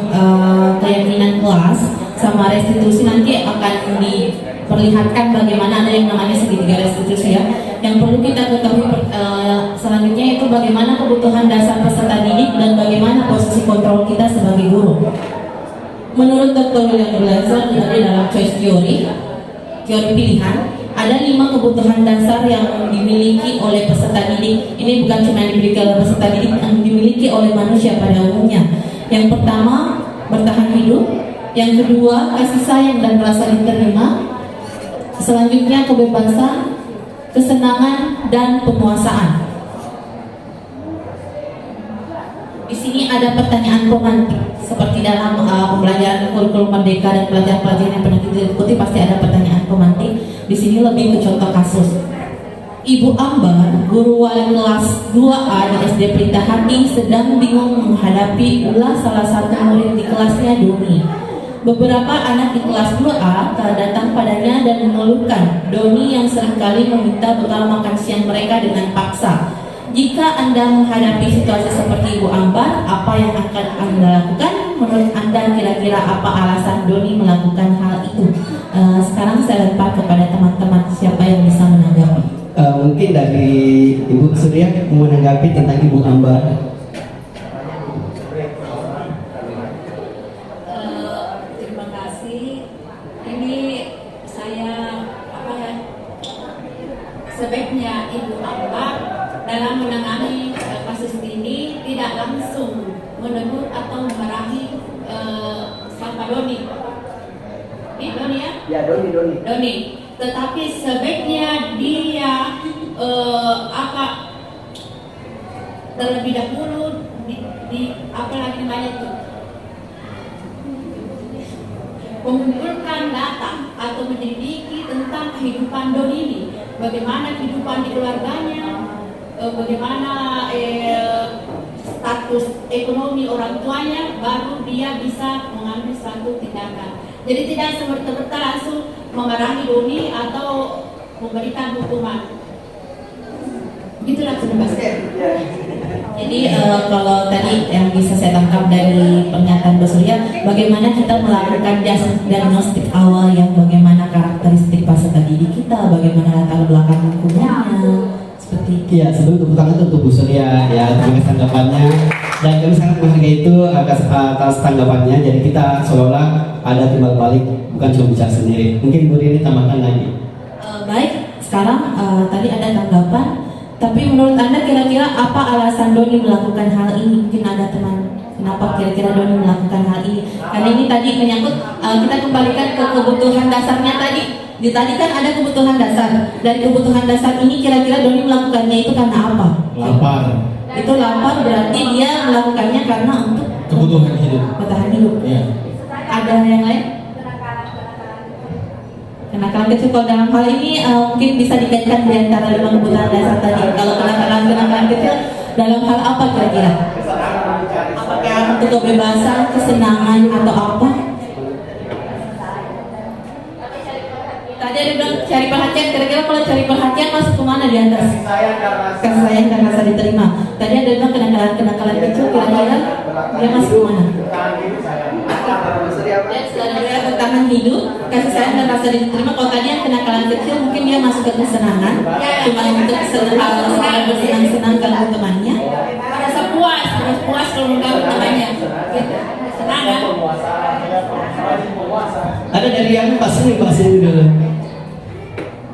B: keyakinan kelas sama restitusi, nanti akan diperlihatkan bagaimana ada yang namanya segitiga restitusi ya. Yang perlu kita ketahui selanjutnya itu bagaimana kebutuhan dasar peserta didik dan bagaimana posisi kontrol kita sebagai guru. Menurut Dr. William Blazer dalam choice theory pilihan, ada 5 kebutuhan dasar yang dimiliki oleh peserta didik. Ini bukan cuma dimiliki oleh peserta didik, yang dimiliki oleh manusia pada umumnya. Yang pertama, bertahan hidup. Yang kedua, kasih sayang dan rasa diterima. Selanjutnya, kebebasan, kesenangan, dan penguasaan. Di sini ada pertanyaan romantik. Seperti dalam pembelajaran kurikulum merdeka dan pelajaran-pelajaran yang pernah kita ikuti, pasti ada pertanyaan romantik. Di sini lebih ke contoh kasus. Ibu Ambar, guru wali kelas 2A di SD Pelita Hati, sedang bingung menghadapi ulah salah satu murid di kelasnya, Doni. Beberapa anak di kelas 2A datang padanya dan mengeluhkan Doni yang seringkali meminta bekal makan siang mereka dengan paksa. Jika Anda menghadapi situasi seperti Ibu Ambar, apa yang akan Anda lakukan? Menurut Anda kira-kira apa alasan Doni melakukan hal itu? Sekarang saya lempar kepada teman-teman, siapa yang bisa menanggapi?
D: Mungkin dari Ibu Surya mau menanggapi tentang Ibu Ambar.
E: Terima kasih. Ini saya sebaiknya Ibu Ambar dalam menangani kasus ini tidak langsung menegur atau memarahi Pak Doni. Doni ya?
D: Ya, Doni.
E: Tetapi sebaiknya dia terlebih dahulu mengumpulkan data atau menyelidiki tentang kehidupan Doni ini, bagaimana kehidupan di keluarganya, bagaimana status ekonomi orang tuanya, baru dia bisa mengambil satu tindakan. Jadi tidak serta-merta langsung memarahi Doni atau memberikan hukuman. Gitulah sebenarnya.
B: Jadi kalau tadi yang bisa saya tangkap dari pernyataan Bu Surya, bagaimana kita melakukan diagnostik awal yang bagaimana karakteristik peserta didik kita, bagaimana latar belakang lingkungannya, seperti itu.
D: Iya, sebelum tepuk tangan untuk Bu Surya ya, terima kasih tanggapannya. Dan kami sangat menghargai itu atas tanggapannya. Jadi kita seolah ada timbal balik, bukan cuma bicara sendiri. Mungkin Bu Rini tambahkan lagi.
B: Baik, sekarang tadi ada tanggapan. Tapi menurut Anda kira-kira apa alasan Doni melakukan hal ini? Mungkin ada teman, kenapa kira-kira Doni melakukan hal ini? Karena ini tadi menyangkut, kita kembalikan ke kebutuhan dasarnya tadi. Di tadi kan ada kebutuhan dasar. Dari kebutuhan dasar ini kira-kira Doni melakukannya itu karena apa?
G: Lapar.
B: Itu lapar, berarti dia melakukannya karena untuk
G: Kebutuhan hidup.
B: bertahan hidup.
G: Iya.
B: Ada yang lain? Kenakalan kecil, kalau dalam hal ini mungkin bisa dikaitkan di antara 5 kebutuhan dasar tadi. Kalau kenakalan kecil dalam hal apa kira-kira? Apakah untuk kebebasan, kesenangan, atau apa? Tadi ada bilang cari perhatian, kira-kira kalau cari perhatian masuk kemana di atas? Kasih sayang dan rasa diterima. Tadi ada bilang kenakalan kecil, kira-kira dia masuk kemana? Dan selanjutnya bertahan hidup, kasih sayang dan rasa diterima. Kalau tadi yang kenakalan kecil mungkin dia masuk ke kesenangan, cuma untuk bersenang-senang kalau temannya.
E: Rasa puas kalau mengganggu temannya. Gitu. Senang kan?
D: Ada dari yang Pak Sini dulu.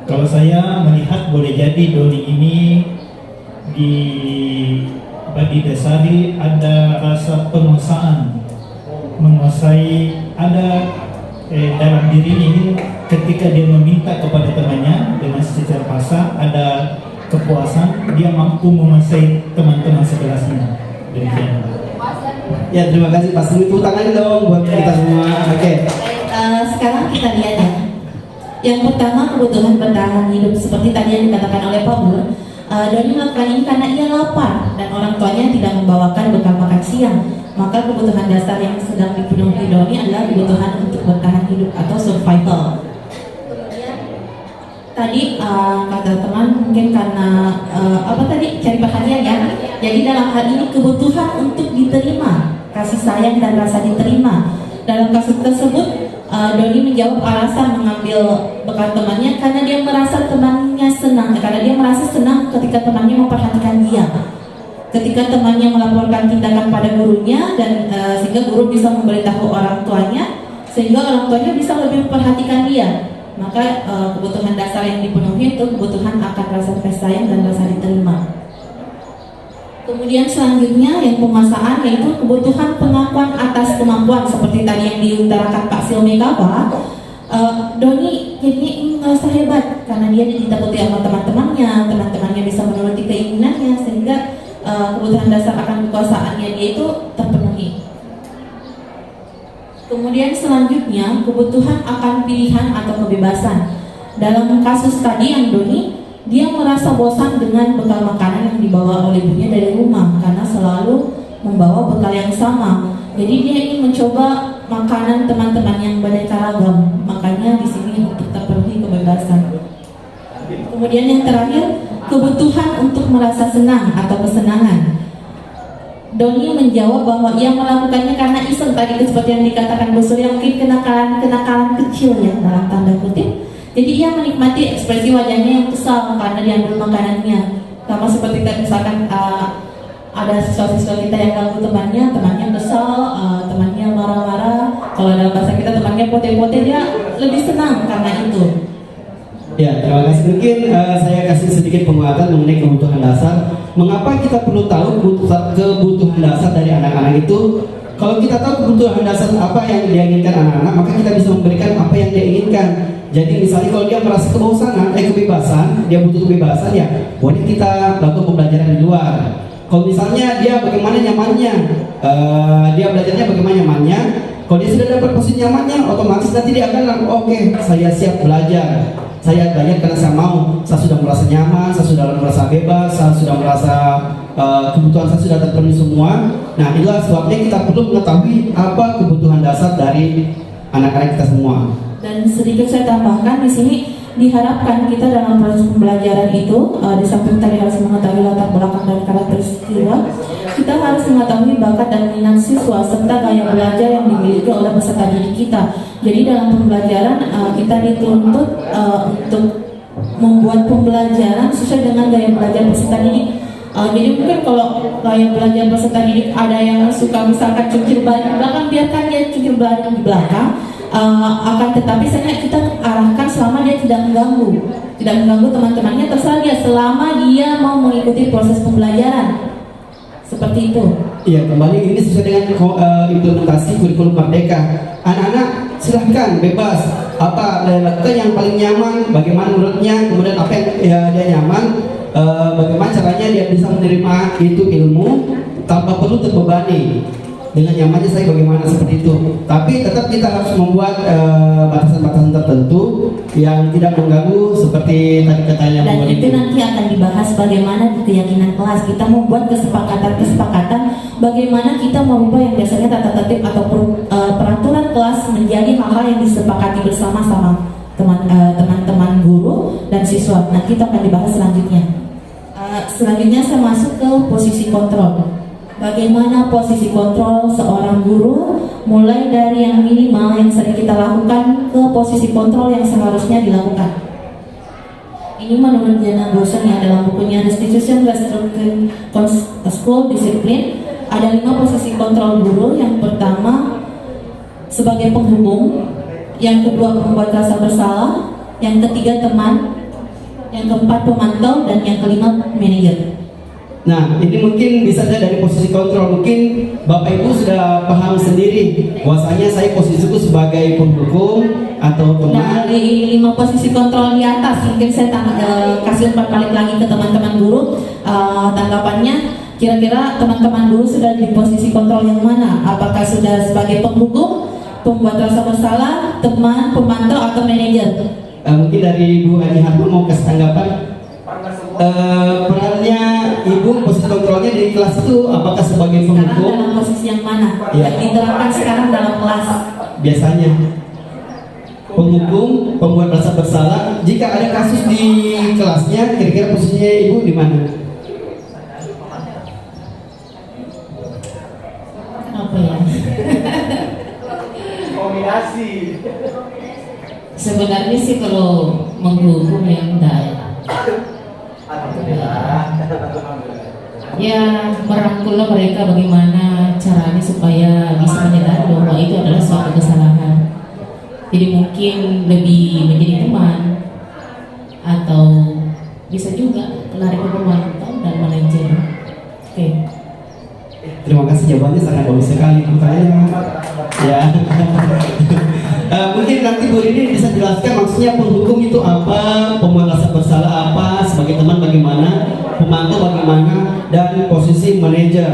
A: Kalau saya melihat boleh jadi Doni ini didasari ada rasa penguasaan, menguasai ada dalam dirinya ini ketika dia meminta kepada temannya dengan secara paksa, ada kepuasan, dia mampu menguasai teman-teman sekelasnya. Demikian.
D: Ya, terima kasih Pak Sini. Tepuk tangan dong buat kita semua. Oke.
B: Sekarang kita lihat ya. Yang pertama, kebutuhan bertahan hidup seperti tadi yang dikatakan oleh Pak Bur. Doni melakukan ini karena ia lapar dan orang tuanya tidak membawakan bekal makan siang. Maka kebutuhan dasar yang sedang dipenuhi Doni adalah kebutuhan untuk bertahan hidup atau survival. Kemudian tadi kata teman mungkin karena cari perhatian ya. Jadi dalam hal ini kebutuhan untuk diterima, kasih sayang dan rasa diterima. Dalam kasus tersebut Doni menjawab alasan mengambil bekal temannya karena dia merasa temannya senang, karena dia merasa senang ketika temannya memperhatikan dia, ketika temannya melaporkan tindakan pada gurunya dan sehingga guru bisa memberitahu orang tuanya, sehingga orang tuanya bisa lebih memperhatikan dia. Maka kebutuhan dasar yang dipenuhi itu kebutuhan akan rasa kasih sayang dan rasa diterima. Kemudian selanjutnya yang penguasaan yaitu kebutuhan pengakuan atas kemampuan seperti tadi yang diutarakan Pak Silmekawa. Doni jadinya ingin merasa hebat karena dia ditakuti sama teman-temannya bisa menuruti keinginannya sehingga kebutuhan dasar akan kekuasaannya dia itu terpenuhi. Kemudian selanjutnya kebutuhan akan pilihan atau kebebasan. Dalam kasus tadi yang Doni, dia merasa bosan dengan bekal makanan yang dibawa oleh ibunya dari rumah karena selalu membawa bekal yang sama. Jadi dia ingin mencoba makanan teman-teman yang beraneka ragam. Makanya di sini untuk terpenuhi kebebasan. Kemudian yang terakhir, kebutuhan untuk merasa senang atau kesenangan. Doni menjawab bahwa ia melakukannya karena iseng tadi seperti yang dikatakan Bu Surya, mungkin kenakalan kecil ya dalam tanda kutip. Jadi ia menikmati ekspresi wajahnya yang kesal karena diambil makanannya. Sama seperti misalkan ada siswa-siswa kita yang ganggu temannya kesal, temannya marah-marah. Kalau dalam bahasa kita temannya pote-pote, dia lebih senang karena itu.
D: Ya, terima kasih. Mungkin saya kasih sedikit penguatan mengenai kebutuhan dasar. Mengapa kita perlu tahu kebutuhan dasar dari anak-anak itu? Kalau kita tahu kebutuhan dasar apa yang dia inginkan anak-anak, maka kita bisa memberikan apa yang dia inginkan. Jadi misalnya kalau dia merasa kebebasan, dia butuh kebebasan ya, boleh kita lakukan pembelajaran di luar. Kalau misalnya dia bagaimana nyamannya, dia belajarnya bagaimana nyamannya. Kalau dia sudah dapat posisi nyamannya, otomatis nanti dia akan oke, saya siap belajar. Saya belajar karena saya mau. Saya sudah merasa nyaman, saya sudah merasa bebas, saya sudah merasa kebutuhan saya sudah terpenuhi semua. Nah, itulah sebabnya kita perlu mengetahui apa kebutuhan dasar dari anak-anak kita semua.
B: Dan sedikit saya tambahkan di sini, diharapkan kita dalam proses pembelajaran itu di samping tadi harus mengetahui latar belakang dan karakteristik siswa, kita harus mengetahui bakat dan minat siswa serta gaya belajar yang dimiliki oleh peserta didik kita. Jadi dalam pembelajaran kita dituntut untuk membuat pembelajaran sesuai dengan gaya belajar peserta didik. Jadi mungkin kalau gaya belajar peserta didik ada yang suka misalkan cungkir balik di belakang, biarkan dia cungkir balik di belakang. Akan tetapi saya kita arahkan selama dia tidak mengganggu teman-temannya, terserah dia selama dia mau mengikuti proses pembelajaran seperti itu.
D: Iya, kembali ini sesuai dengan implementasi kurikulum Merdeka. Anak-anak silahkan bebas apa lakukan yang paling nyaman, bagaimana menurutnya, kemudian apa yang dia nyaman, bagaimana caranya dia bisa menerima itu ilmu tanpa perlu terbebani. Dengan nyamannya saya bagaimana seperti itu. Tapi tetap kita harus membuat batasan-batasan tertentu yang tidak mengganggu seperti tadi katanya.
B: Dan itu nanti akan dibahas bagaimana di keyakinan kelas kita membuat kesepakatan bagaimana kita merubah yang biasanya tata tertib atau peraturan kelas menjadi hal-hal yang disepakati bersama-sama teman-teman guru dan siswa. Nanti itu akan dibahas selanjutnya. Selanjutnya saya masuk ke posisi kontrol. bagaimana posisi kontrol seorang guru, mulai dari yang minimal yang sering kita lakukan ke posisi kontrol yang seharusnya dilakukan. Ini menurut Diana Bosen ya, dalam bukunya Restitution Restructuring School Discipline, ada 5 posisi kontrol guru. Yang pertama sebagai penghubung, yang kedua pembuat rasa bersalah, yang ketiga teman, yang keempat pemantau, dan yang kelima manajer.
D: Nah, ini mungkin bisa saja dari posisi kontrol. Mungkin Bapak Ibu sudah paham sendiri bahwasanya saya posisiku sebagai pendukung atau teman.
B: Dari 5 posisi kontrol di atas, mungkin saya kasih umpan balik lagi ke teman-teman guru. Tanggapannya, kira-kira teman-teman guru sudah di posisi kontrol yang mana? Apakah sudah sebagai penghubung, pembuat rasa bersalah, teman, pemantau, atau manajer?
D: Mungkin dari Bu Haji Hatun mau kasih tanggapan. Perannya Ibu posisi kontrolnya di kelas itu apakah sebagai
B: Sekarang
D: penghubung?
B: dalam posisi yang mana?
D: Ya.
B: Yang diterapkan sekarang dalam kelas.
D: Biasanya penghubung, pembuat rasa bersalah. Jika ada kasus di kelasnya, kira-kira posisinya Ibu di mana?
B: Apa ya?
I: Kombinasi.
F: Sebenarnya sih kalau menghukum ya enggak ya. Ya merangkul mereka bagaimana caranya supaya bisa menyadari bahwa itu adalah suatu kesalahan. Jadi mungkin lebih menjadi teman, atau bisa juga lari ke pemantau dan manajer. Oke.
D: Terima kasih, jawabannya sangat bagus sekali. Pertanyaan ya. Mungkin nanti Bu Rini bisa jelaskan maksudnya penghukum itu apa, pembuat rasa bersalah apa, sebagai teman bagaimana, pemantau bagaimana, dan posisi manajer.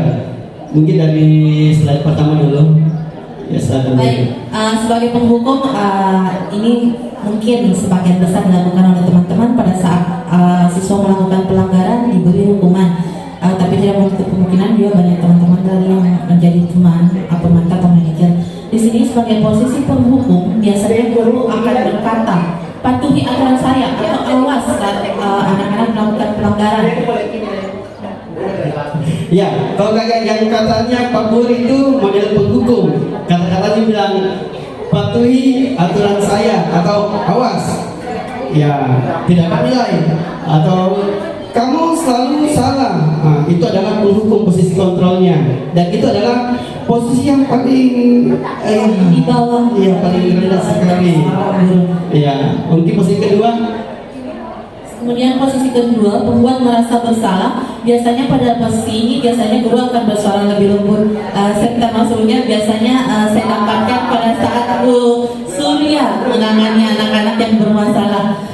D: Mungkin dari slide pertama dulu. Ya, slide
B: Baik, sebagai penghukum, ini mungkin sebagian besar dilakukan oleh teman-teman pada saat siswa melakukan pelanggaran diberi hukuman. Tapi tidak menutup kemungkinan juga banyak teman-teman dari yang menjadi teman, pemantau atau manajer. Di sini sebagai posisi penghukum, biasanya guru akan berkata, patuhi aturan saya atau awas saat anak-anak melakukan pelanggaran.
D: Ya, kalau kayak yang katanya Pak Guru itu model penghukum, kata-katanya bilang patuhi aturan saya atau awas, ya tidak nilai atau kamu selalu salah. Nah, itu adalah penghukum, posisi kontrolnya, dan itu adalah posisi yang paling
B: Di bawah,
D: ya paling rendah sekali. Ya, mungkin posisi kedua.
B: Kemudian posisi kedua, pembuat merasa bersalah. Biasanya pada posisi ini biasanya guru akan bersuara lebih lembut. Saya minta maksudnya biasanya saya dapatkan pada saat Bu Surya menangani anak-anak yang bermasalah.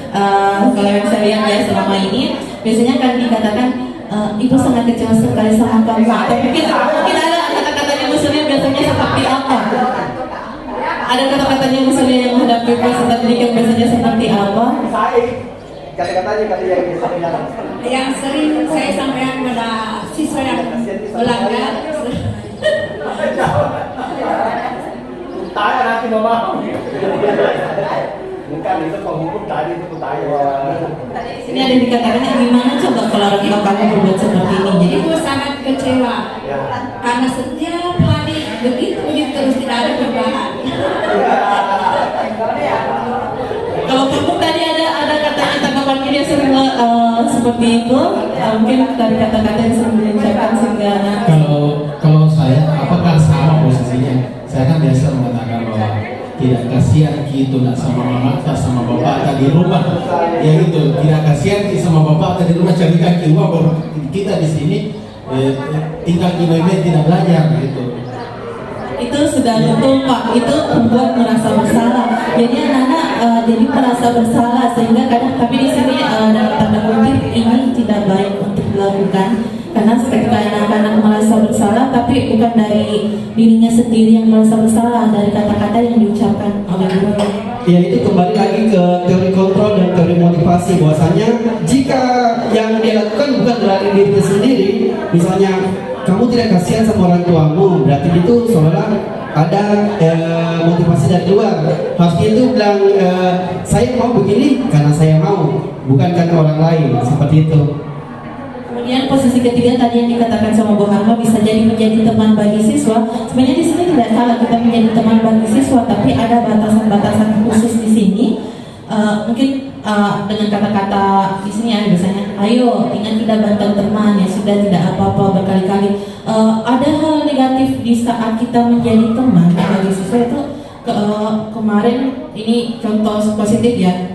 B: Kalau yang saya lihat ya selama ini, biasanya akan dikatakan ibu sangat kecewa sekali sama kamu. Atau mungkin ada kata-katanya Bu Surya biasanya seperti apa? Ada kata-katanya Bu Surya yang menghadapi peserta didik biasanya seperti apa?
I: Kata-katanya kata yang bisa bilang.
E: Yang sering saya sampaikan pada siswa yang melanggar.
I: Tanya nanti mama. Bukan itu penghukum tadi itu tanya.
B: Ini ada yang dikatakan gimana coba kalau orang tua kamu berbuat seperti ini. Jadi
E: Ibu sangat kecewa karena setiap hari begitu terus tidak ada perubahan.
B: kalau pupuk tadi ada katanya tanggapannya dia sering seperti itu. Mungkin dari kata-kata yang sering diucapkan sehingga
G: Kalau saya, apakah sama posisinya? Saya kan biasa mengatakan bahwa tidak kasihan gitu nak sama mama tak sama bapak tak di rumah, ya gitu. Tidak kasihan sama bapak tak di rumah cari kaki uang, baru kita di sini tinggal di tidak belajar gitu.
B: itu sudah betul Pak, itu membuat merasa bersalah. Jadi anak-anak jadi merasa bersalah sehingga kadang, tapi di sini dalam tanda kutip ini tidak baik untuk dilakukan karena ketika anak-anak merasa bersalah tapi bukan dari dirinya sendiri yang merasa bersalah, dari kata-kata yang diucapkan oleh guru.
D: Ya, itu kembali lagi ke teori kontrol dan teori motivasi, bahwasanya jika yang dia lakukan bukan dari dirinya sendiri, misalnya kamu tidak kasihan sama orang tuamu, berarti itu seolah ada motivasi dari luar. Harusnya itu bilang saya mau begini karena saya mau, bukan karena orang lain, seperti itu.
B: Kemudian posisi ketiga tadi yang dikatakan sama Bu Harma bisa jadi menjadi teman bagi siswa. Sebenarnya di sini tidak salah kita menjadi teman bagi siswa, tapi ada batasan-batasan khusus di sini. Mungkin dengan kata-kata di sini ya biasanya, ayo ingat tidak bantu teman ya sudah tidak apa-apa berkali-kali. Ada hal negatif di saat kita menjadi teman bagi siswa itu. Kemarin ini contoh positif ya.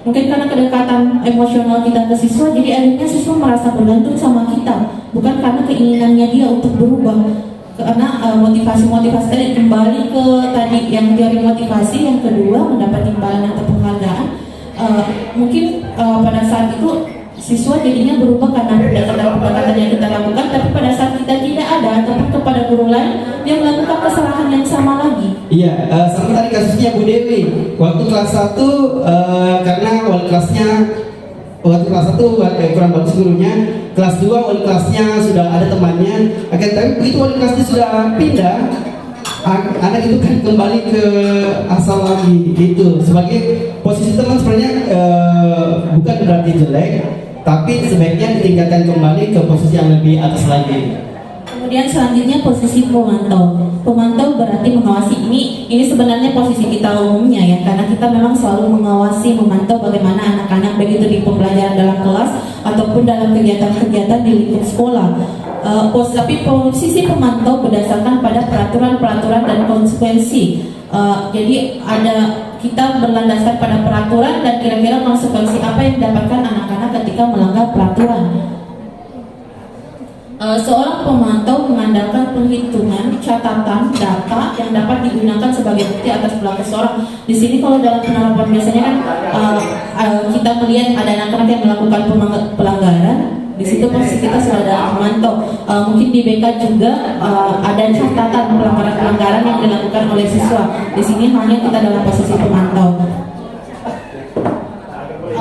B: Mungkin karena kedekatan emosional kita ke siswa, jadi akhirnya siswa merasa bergantung sama kita, bukan karena keinginannya dia untuk berubah. Karena motivasi-motivasi tadi kembali ke tadi yang teori motivasi, yang kedua mendapat imbalan atau penghargaan. Mungkin pada saat itu siswa jadinya berubah karena pendekatan yang kita lakukan, tapi pada saat kita tidak ada ataupun kepada guru lain yang melakukan kesalahan yang sama lagi.
D: Iya, seperti tadi kasusnya Bu Dewi waktu kelas 1 karena wali kelasnya waktu kelas 1 kurang bagus gurunya, kelas 2 wali kelasnya sudah ada temannya, tapi begitu wali kelasnya sudah pindah, anak itu kan kembali ke asal lagi gitu. Sebagai posisi teman sebenarnya bukan berarti jelek, tapi sebaiknya ditingkatkan kembali ke posisi yang lebih atas lagi.
B: Kemudian selanjutnya posisi pemantau. Pemantau berarti mengawasi. Ini sebenarnya posisi kita umumnya ya, karena kita memang selalu mengawasi, memantau bagaimana anak-anak begitu di pembelajaran dalam kelas ataupun dalam kegiatan-kegiatan di lingkup sekolah. Tapi posisi pemantau berdasarkan pada peraturan-peraturan dan konsekuensi. Jadi kita berlandaskan pada peraturan dan kira-kira konsekuensi apa yang didapatkan anak-anak ketika melanggar peraturan. Seorang pemantau mengandalkan perhitungan, catatan, data yang dapat digunakan sebagai bukti atas perilaku seorang. Di sini kalau dalam penerapan biasanya kan kita melihat ada anak-anak yang melakukan pelanggaran. Di situ posisi kita sudah ada pemantau. Mungkin di BK juga ada catatan pelanggaran-pelanggaran yang dilakukan oleh siswa. Di sini hanya kita dalam posisi pemantau.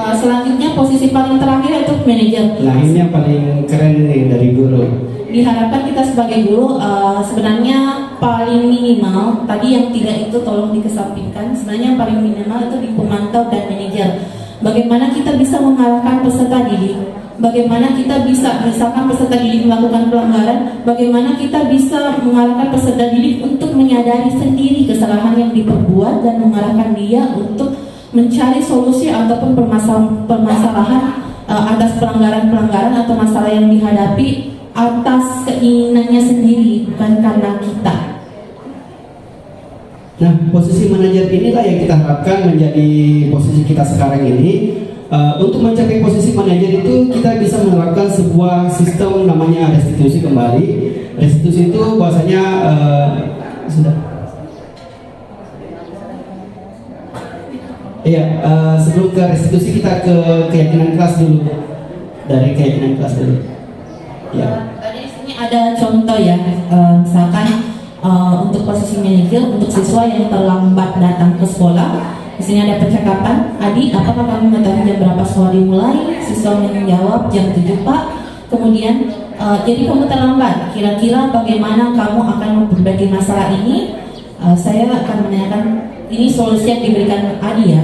B: Selanjutnya posisi paling terakhir itu manajer.
D: Nah ini yang paling keren nih dari guru.
B: Diharapkan kita sebagai guru sebenarnya paling minimal tadi yang 3 itu tolong dikesampingkan. Sebenarnya yang paling minimal itu di pemantau dan manajer. Bagaimana kita bisa mengarahkan peserta didik? Bagaimana kita bisa, misalkan peserta didik melakukan pelanggaran, bagaimana kita bisa mengarahkan peserta didik untuk menyadari sendiri kesalahan yang diperbuat dan mengarahkan dia untuk mencari solusi ataupun permasalahan atas pelanggaran-pelanggaran atau masalah yang dihadapi atas keinginannya sendiri, bukan karena kita.
D: Nah, posisi manajer inilah yang kita harapkan menjadi posisi kita sekarang ini. Untuk mencapai posisi manajer itu kita bisa menerapkan sebuah sistem namanya restitusi kembali. Restitusi itu bahwasanya sudah. Iya, sebelum ke restitusi kita ke keyakinan kelas dulu. Dari keyakinan kelas dulu. Ya.
B: Tadi di sini ada contoh ya, misalkan untuk posisi manajer untuk siswa yang terlambat datang ke sekolah. Di sini ada percakapan, Adi, apakah kamu mengetahui jam berapa sekolah dimulai? Siswa menjawab jam 7 Pak. Kemudian, jadi kamu terlambat. Kira-kira bagaimana kamu akan memperbaiki masalah ini? Saya akan menanyakan, ini solusi yang diberikan Adi ya.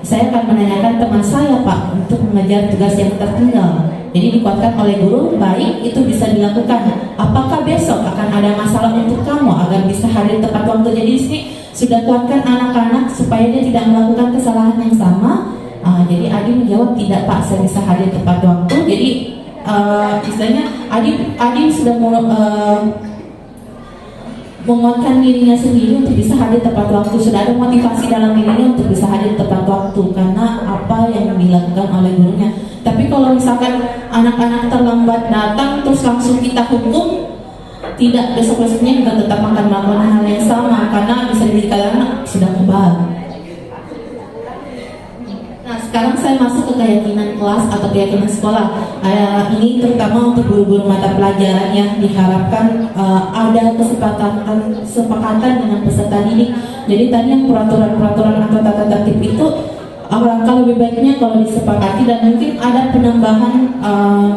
B: Saya akan menanyakan teman saya Pak untuk mengejar tugas yang tertinggal. Jadi dikuatkan oleh guru, baik itu bisa dilakukan. Apakah besok akan ada masalah untuk kamu agar bisa hadir tepat waktu? Jadi di sini sudah kuatkan anak-anak supaya dia tidak melakukan kesalahan yang sama. Jadi Adi menjawab tidak Pak, saya bisa hadir tepat waktu. Jadi istilahnya Adi sudah menguatkan dirinya sendiri untuk bisa hadir tepat waktu. Sudah ada motivasi dalam dirinya untuk bisa hadir tepat waktu karena apa yang dilakukan oleh gurunya. Tapi kalau misalkan anak-anak terlambat datang terus langsung kita hukum, tidak, besok-besoknya kita tetap akan melakukan hal yang sama karena bisa dikatakan sudah kebal. Nah, sekarang saya masuk ke keyakinan kelas atau keyakinan sekolah. Ini terutama untuk guru-guru mata pelajaran yang diharapkan ada kesepakatan dengan peserta didik. Jadi tadi yang peraturan-peraturan atau tata tertib itu alangkah lebih baiknya kalau disepakati dan mungkin ada penambahan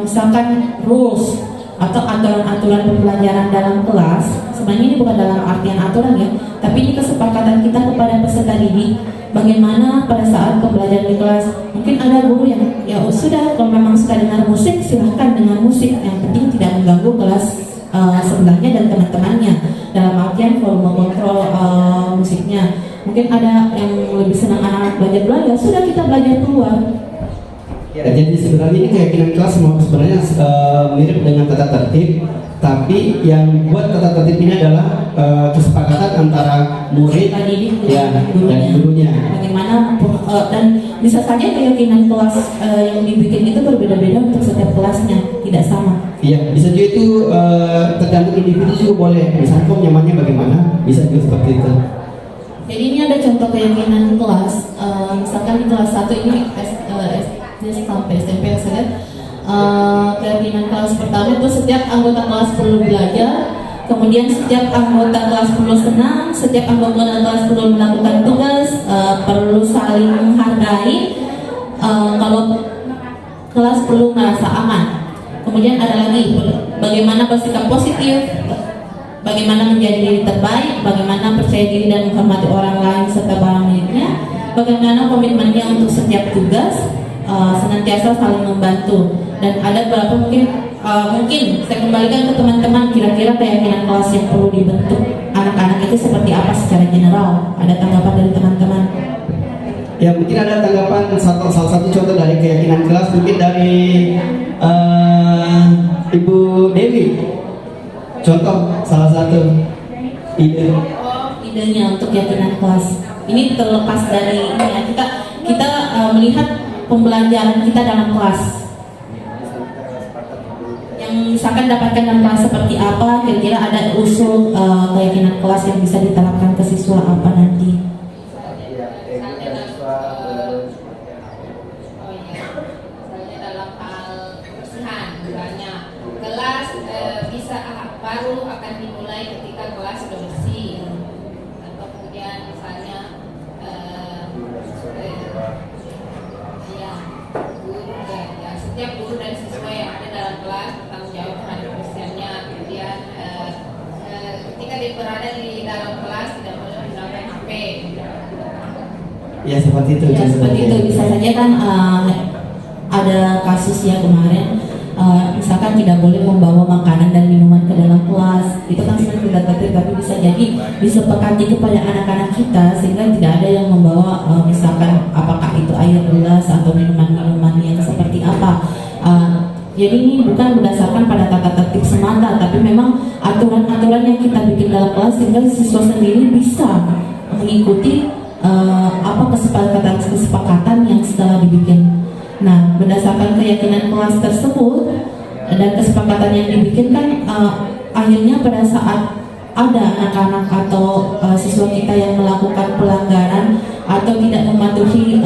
B: misalkan rules atau aturan-aturan pembelajaran dalam kelas. Sebenarnya ini bukan dalam artian aturan ya, tapi ini kesepakatan kita kepada peserta didik. Bagaimana pada saat pembelajaran di kelas, mungkin ada guru yang ya sudah, kalau memang suka dengar musik silahkan dengan musik, yang penting tidak mengganggu kelas sebelahnya dan teman-temannya, dalam artian volume kontrol musiknya. Mungkin ada yang lebih senang anak-anak belajar, ya sudah kita belajar keluar.
D: Ya, jadi sebenarnya ini keyakinan kelas sebenarnya mirip dengan tata tertib, tapi yang buat tata tertib ini adalah kesepakatan antara murid ya, dan gurunya.
B: Bagaimana dan bisa saja keyakinan kelas yang dibikin itu berbeda-beda untuk setiap kelasnya, tidak sama.
D: Iya, bisa juga itu tergantung individu juga boleh. Misalnya kok nyamannya bagaimana, bisa juga seperti itu.
B: Jadi ini ada contoh keyakinan kelas, misalkan di kelas 1 ini SD sampai SMP ya, saya lihat keyakinan kelas pertama itu setiap anggota kelas perlu belajar, kemudian setiap anggota kelas perlu senang, setiap anggota kelas perlu melakukan tugas, perlu saling menghargai, kalau kelas perlu merasa aman. Kemudian ada lagi bagaimana bersikap positif, bagaimana menjadi diri terbaik, bagaimana percaya diri dan menghormati orang lain serta barang miliknya, bagaimana komitmennya untuk setiap tugas, senantiasa saling membantu. Dan ada beberapa mungkin saya kembalikan ke teman-teman, kira-kira keyakinan kelas yang perlu dibentuk anak-anak itu seperti apa secara general. Ada tanggapan dari teman-teman?
D: Ya, mungkin ada tanggapan salah satu contoh dari keyakinan kelas mungkin dari Ibu Dewi. Contoh salah satu
B: idenya untuk keyakinan kelas. Ini terlepas dari ini ya, kita melihat pembelajaran kita dalam kelas. Yang misalkan dapatkan dalam kelas seperti apa, kira-kira ada usul keyakinan kelas yang bisa diterapkan ke siswa apa nanti?
H: Misalnya dalam hal kebersihan, misalnya kelas bisa baru akan dimulai ketika kelas sudah bersih, atau kemudian misalnya setiap guru dan siswa yang ada dalam kelas bertanggung jawab terhadap kebersihannya. Kemudian ketika dia berada di dalam kelas tidak boleh menggunakan HP.
D: Ya seperti itu.
B: Ya seperti itu, bisa saja kan ada kasus ya kemarin, misalkan tidak boleh membawa makanan dan minuman ke dalam kelas. Itu kan sebenarnya tidak tertib, tapi bisa jadi disepakati kepada anak-anak kita sehingga tidak ada yang membawa misalkan apakah itu air gelas atau minuman-minuman yang seperti apa. Jadi ini bukan berdasarkan pada tata tertib semata, tapi memang aturan-aturan yang kita bikin dalam kelas sehingga siswa sendiri bisa mengikuti apa kesepakatan yang setelah dibikin. Nah, berdasarkan keyakinan kelas tersebut dan kesepakatan yang dibikin kan akhirnya pada saat ada anak-anak atau siswa kita yang melakukan pelanggaran atau tidak mematuhi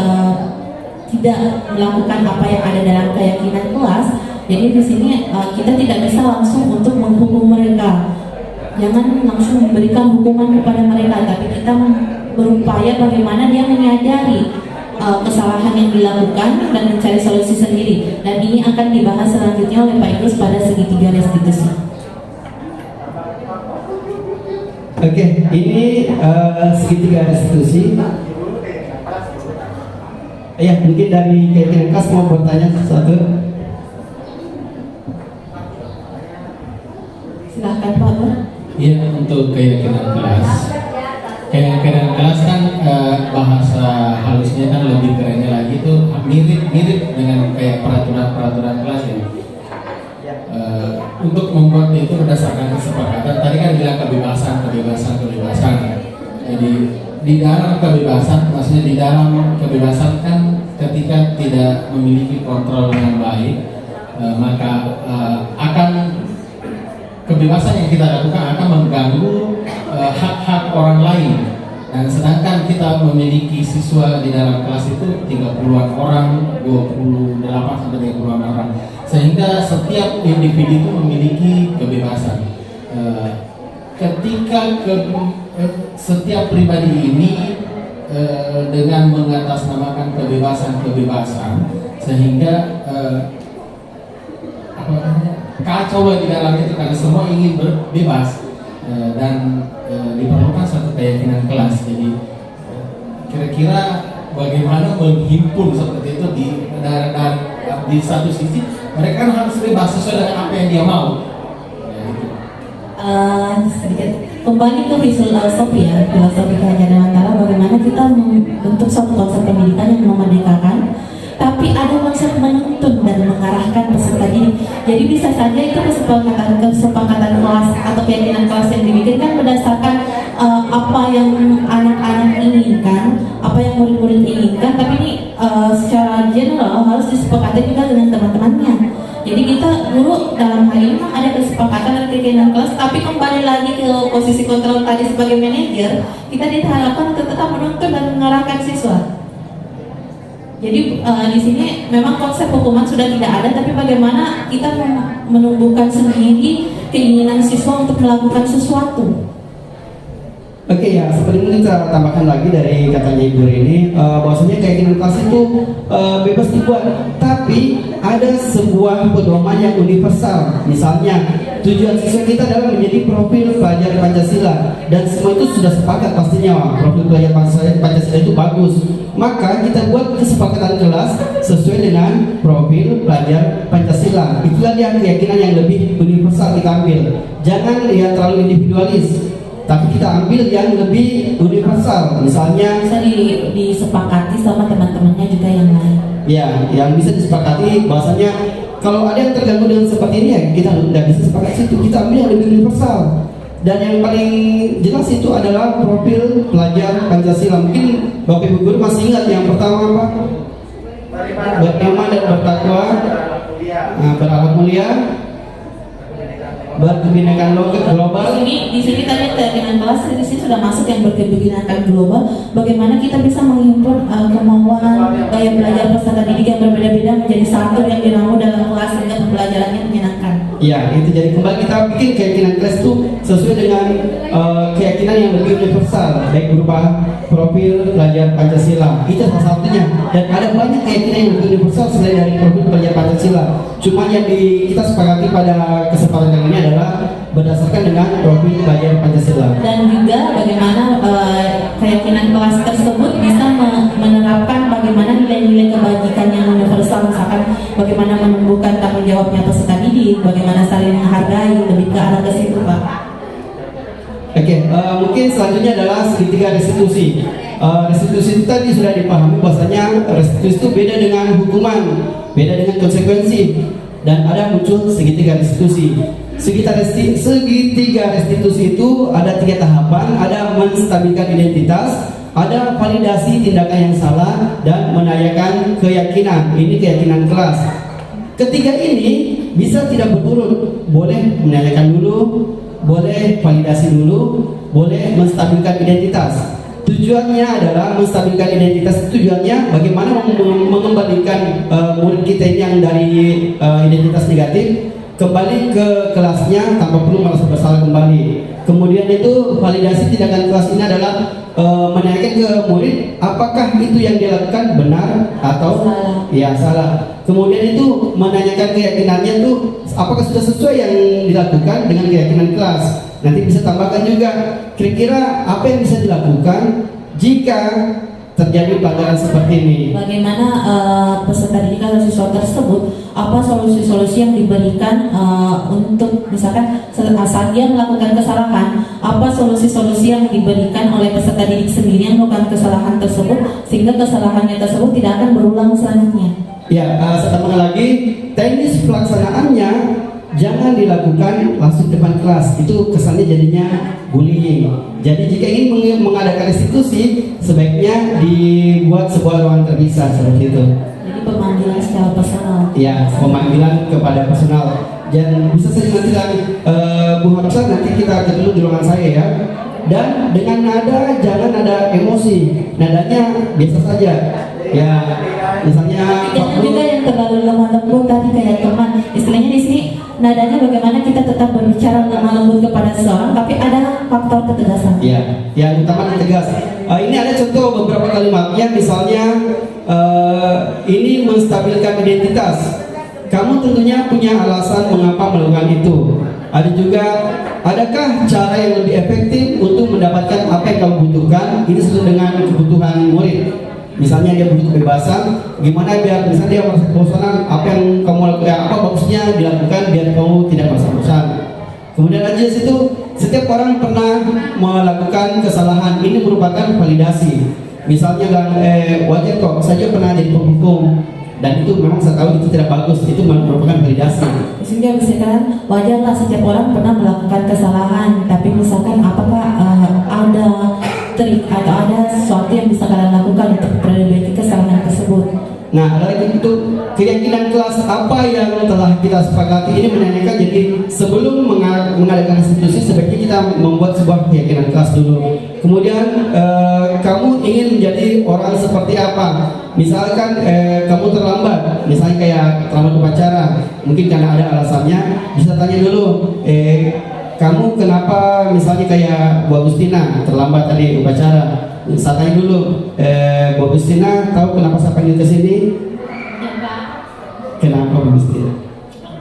B: tidak melakukan apa yang ada dalam keyakinan kelas, jadi di sini kita tidak bisa langsung untuk menghukum mereka. Jangan langsung memberikan hukuman kepada mereka, tapi kita berupaya bagaimana dia menyadari kesalahan yang dilakukan dan mencari solusi sendiri. Dan ini akan dibahas selanjutnya oleh Pak Idrus pada segitiga restitusi.
D: Oke, ini segitiga restitusi. Ya, mungkin dari keyakinan kelas mau bertanya sesuatu.
B: Silahkan Pak Bur.
G: Iya, untuk keyakinan kelas. Keyakinan kelas kan bahasa halusnya kan lebih kerennya lagi tuh mirip dengan kayak peraturan kelas ya. Untuk membuat itu berdasarkan kesepakatan. Tadi kan bilang kebebasan. Jadi di dalam kebebasan, maksudnya di dalam kebebasan kan ketika tidak memiliki kontrol yang baik, maka akan kebebasan yang kita lakukan akan mengganggu hak-hak orang lain. Dan sedangkan kita memiliki siswa di dalam kelas itu 30-an orang, 28 sampai 30-an orang, sehingga setiap individu itu memiliki kebebasan. Ketika setiap pribadi ini dengan mengatasnamakan kebebasan, sehingga kacau di dalam itu karena semua ingin bebas dan diperlukan satu keyakinan kelas. Jadi kira-kira bagaimana menghimpun seperti itu di satu sisi mereka kan harus bebas sesuai dengan apa yang dia mau.
B: Sedikit kembali ke filosofi ya, filosofi keajaran antara bagaimana kita membentuk suatu konsep pendidikan yang memerdekakan, tapi ada konsep menuntun dan mengarahkan peserta didik. Jadi bisa saja itu kesepakatan kelas atau keyakinan kelas yang dibikin kan berdasarkan apa yang anak-anak inginkan, apa yang murid-murid inginkan, tapi ini secara general harus disepakati juga dengan teman-temannya. Jadi kita guru dalam hal ini ada kesepakatan dan keyakinan kelas, tapi kembali lagi ke posisi kontrol tadi sebagai manajer, kita diharapkan untuk tetap menuntun dan mengarahkan siswa. Jadi di sini memang konsep hukuman sudah tidak ada, tapi bagaimana kita menumbuhkan sendiri keinginan siswa untuk melakukan sesuatu.
D: Oke ya, seperti mungkin saya tambahkan lagi dari katanya Ibu ini, bahwasanya keyakinan kelas itu bebas dibuat, tapi ada sebuah pedoman yang universal. Misalnya tujuan siswa kita adalah menjadi profil pelajar Pancasila, dan semua itu sudah sepakat pastinya profil pelajar Pancasila itu bagus. Maka kita buat kesepakatan kelas sesuai dengan profil pelajar Pancasila. Itulah dia keyakinan yang lebih universal kita ambil. Jangan ya terlalu individualis, tapi kita ambil yang lebih universal. Misalnya
B: bisa disepakati sama teman-temannya juga yang lain.
D: Ya, yang bisa disepakati bahwasanya kalau ada yang terganggu dengan seperti ini ya kita tidak bisa sepakat situ. Kita ambil yang lebih universal. Dan yang paling jelas itu adalah profil pelajar Pancasila. Mungkin Bapak Ibu guru masih ingat yang pertama apa? Beriman dan bertakwa, berakhlak mulia, berkebinekaan global.
B: Di sini tadi keyakinan kelas di sini sudah masuk yang berkebinekaan global. Bagaimana kita bisa menghimpun kemauan gaya belajar peserta didik yang berbeda-beda menjadi satu yang diramu dalam kelas sehingga pembelajarannya menyenangkan.
D: Ya, itu jadi kembali kita bikin keyakinan kelas itu sesuai dengan keyakinan yang lebih universal, baik berupa profil pelajar Pancasila. Itu salah satunya. Dan ada banyak keyakinan yang lebih universal selain dari profil pelajar Pancasila. Cuma yang kita sepakati pada kesempatan kali ini adalah berdasarkan dengan profil pelajar Pancasila.
B: Dan juga bagaimana keyakinan kelas tersebut bisa menerapkan bagaimana nilai-nilai kebajikan yang universal, misalkan bagaimana menumbuhkan tanggung jawabnya peserta didik, bagaimana saling menghargai, lebih ke arah ke situ, Pak.
D: Oke, mungkin selanjutnya adalah segitiga restitusi. Restitusi itu tadi sudah dipahami bahwasanya restitusi itu beda dengan hukuman, beda dengan konsekuensi, dan ada muncul segitiga restitusi. Segitiga restitusi itu ada 3 tahapan, ada menstabilkan identitas, ada validasi tindakan yang salah, dan menayakan keyakinan. Ini keyakinan kelas. Ketiga ini bisa tidak berurut, boleh menanyakan dulu, boleh validasi dulu, boleh menstabilkan identitas. Tujuannya adalah menstabilkan identitas. Tujuannya bagaimana mengembalikan murid kita ini yang dari identitas negatif kembali ke kelasnya tanpa perlu merasa bersalah kembali. Kemudian itu validasi tindakan kelas ini adalah menanyakan ke murid apakah itu yang dia lakukan benar atau salah. Kemudian itu menanyakan keyakinannya tuh apakah sudah sesuai yang dilakukan dengan keyakinan kelas. Nanti bisa tambahkan juga kira-kira apa yang bisa dilakukan jika terjadi pelanggaran seperti ini.
B: Bagaimana peserta didik atau siswa tersebut, apa solusi-solusi yang diberikan untuk misalkan saat dia melakukan kesalahan, apa solusi-solusi yang diberikan oleh peserta didik sendiri yang melakukan kesalahan tersebut sehingga kesalahannya tersebut tidak akan berulang selanjutnya.
D: Ya, satu lagi teknis pelaksanaannya jangan dilakukan langsung depan kelas, itu kesannya jadinya bullying. Jadi jika ingin mengadakan restitusi sebaiknya dibuat sebuah ruangan terpisah seperti itu.
B: Jadi pemanggilan secara personal.
D: Ya, pemanggilan kepada personal. Dan bisa saja nanti Bu Hamzah nanti kita ketemu di ruangan saya ya. Dan dengan nada jangan ada emosi, nadanya biasa saja. Ya, misalnya
B: jangan juga yang terlalu lemah lembut tadi kayak teman. Istilahnya di sini nadanya bagaimana kita tetap berbicara lemah lembut kepada seseorang, tapi ada faktor ketegasan.
D: Ya, yang utama tegas. Ini ada contoh beberapa kalimatnya, misalnya ini menstabilkan identitas. kamu tentunya punya alasan mengapa melakukan itu. Ada juga, adakah cara yang lebih efektif untuk mendapatkan apa yang kamu butuhkan? Ini sesuai dengan kebutuhan murid. Misalnya dia butuh kebebasan, gimana biar misalnya dia merasa kebosanan, apa yang kamu lakukan, apa bagusnya dilakukan biar kamu tidak merasa bosan. Kemudian aja situ, setiap orang pernah melakukan kesalahan. Ini merupakan validasi. Misalnya wajar kok, saya pernah jadi penghukum, dan itu memang saya tahu itu tidak bagus. Itu merupakan validasi.
B: Sehingga misalkan wajarlah setiap orang pernah melakukan kesalahan, tapi misalkan apakah ada trik atau ada sesuatu yang bisa kalian lakukan untuk memperbaiki kesalahan tersebut?
D: Nah, ada lagi itu keyakinan kelas apa yang telah kita sepakati ini menanyakan. Jadi sebelum mengadakan institusi sebaiknya kita membuat sebuah keyakinan kelas dulu. Kemudian kamu ingin menjadi orang seperti apa? Misalkan kamu terlambat, misalnya kayak terlambat upacara, mungkin karena ada alasannya. Bisa tanya dulu, kamu kenapa misalnya kayak Bu Agustina terlambat tadi upacara? Saya tanya dulu, Bu Agustina tahu kenapa saya panggil ke sini?
E: Ya, Pak.
D: Kenapa Bu Agustina?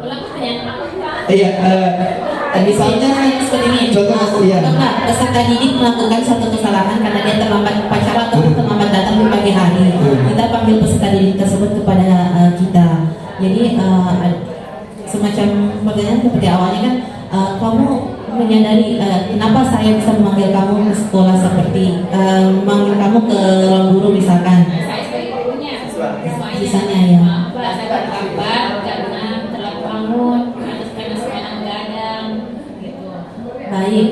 E: Ulang pertanyaan apa, Pak?
D: Iya, misalnya
B: Seperti ini,
D: contoh ya.
B: peserta didik melakukan suatu kesalahan karena dia terlambat upacara atau terlambat datang di pagi hari. Kita panggil peserta didik tersebut kepada kita. Jadi semacam pertanyaan seperti awalnya kan, kamu menyadari kenapa saya bisa memanggil kamu ke sekolah seperti memanggil kamu ke ruang guru misalkan.
E: Saya sebagai gurunya.
B: Misalnya ya.
E: Maaf, Pak, saya terlambat karena telat bangun, karena saya begadang, gitu.
B: Baik,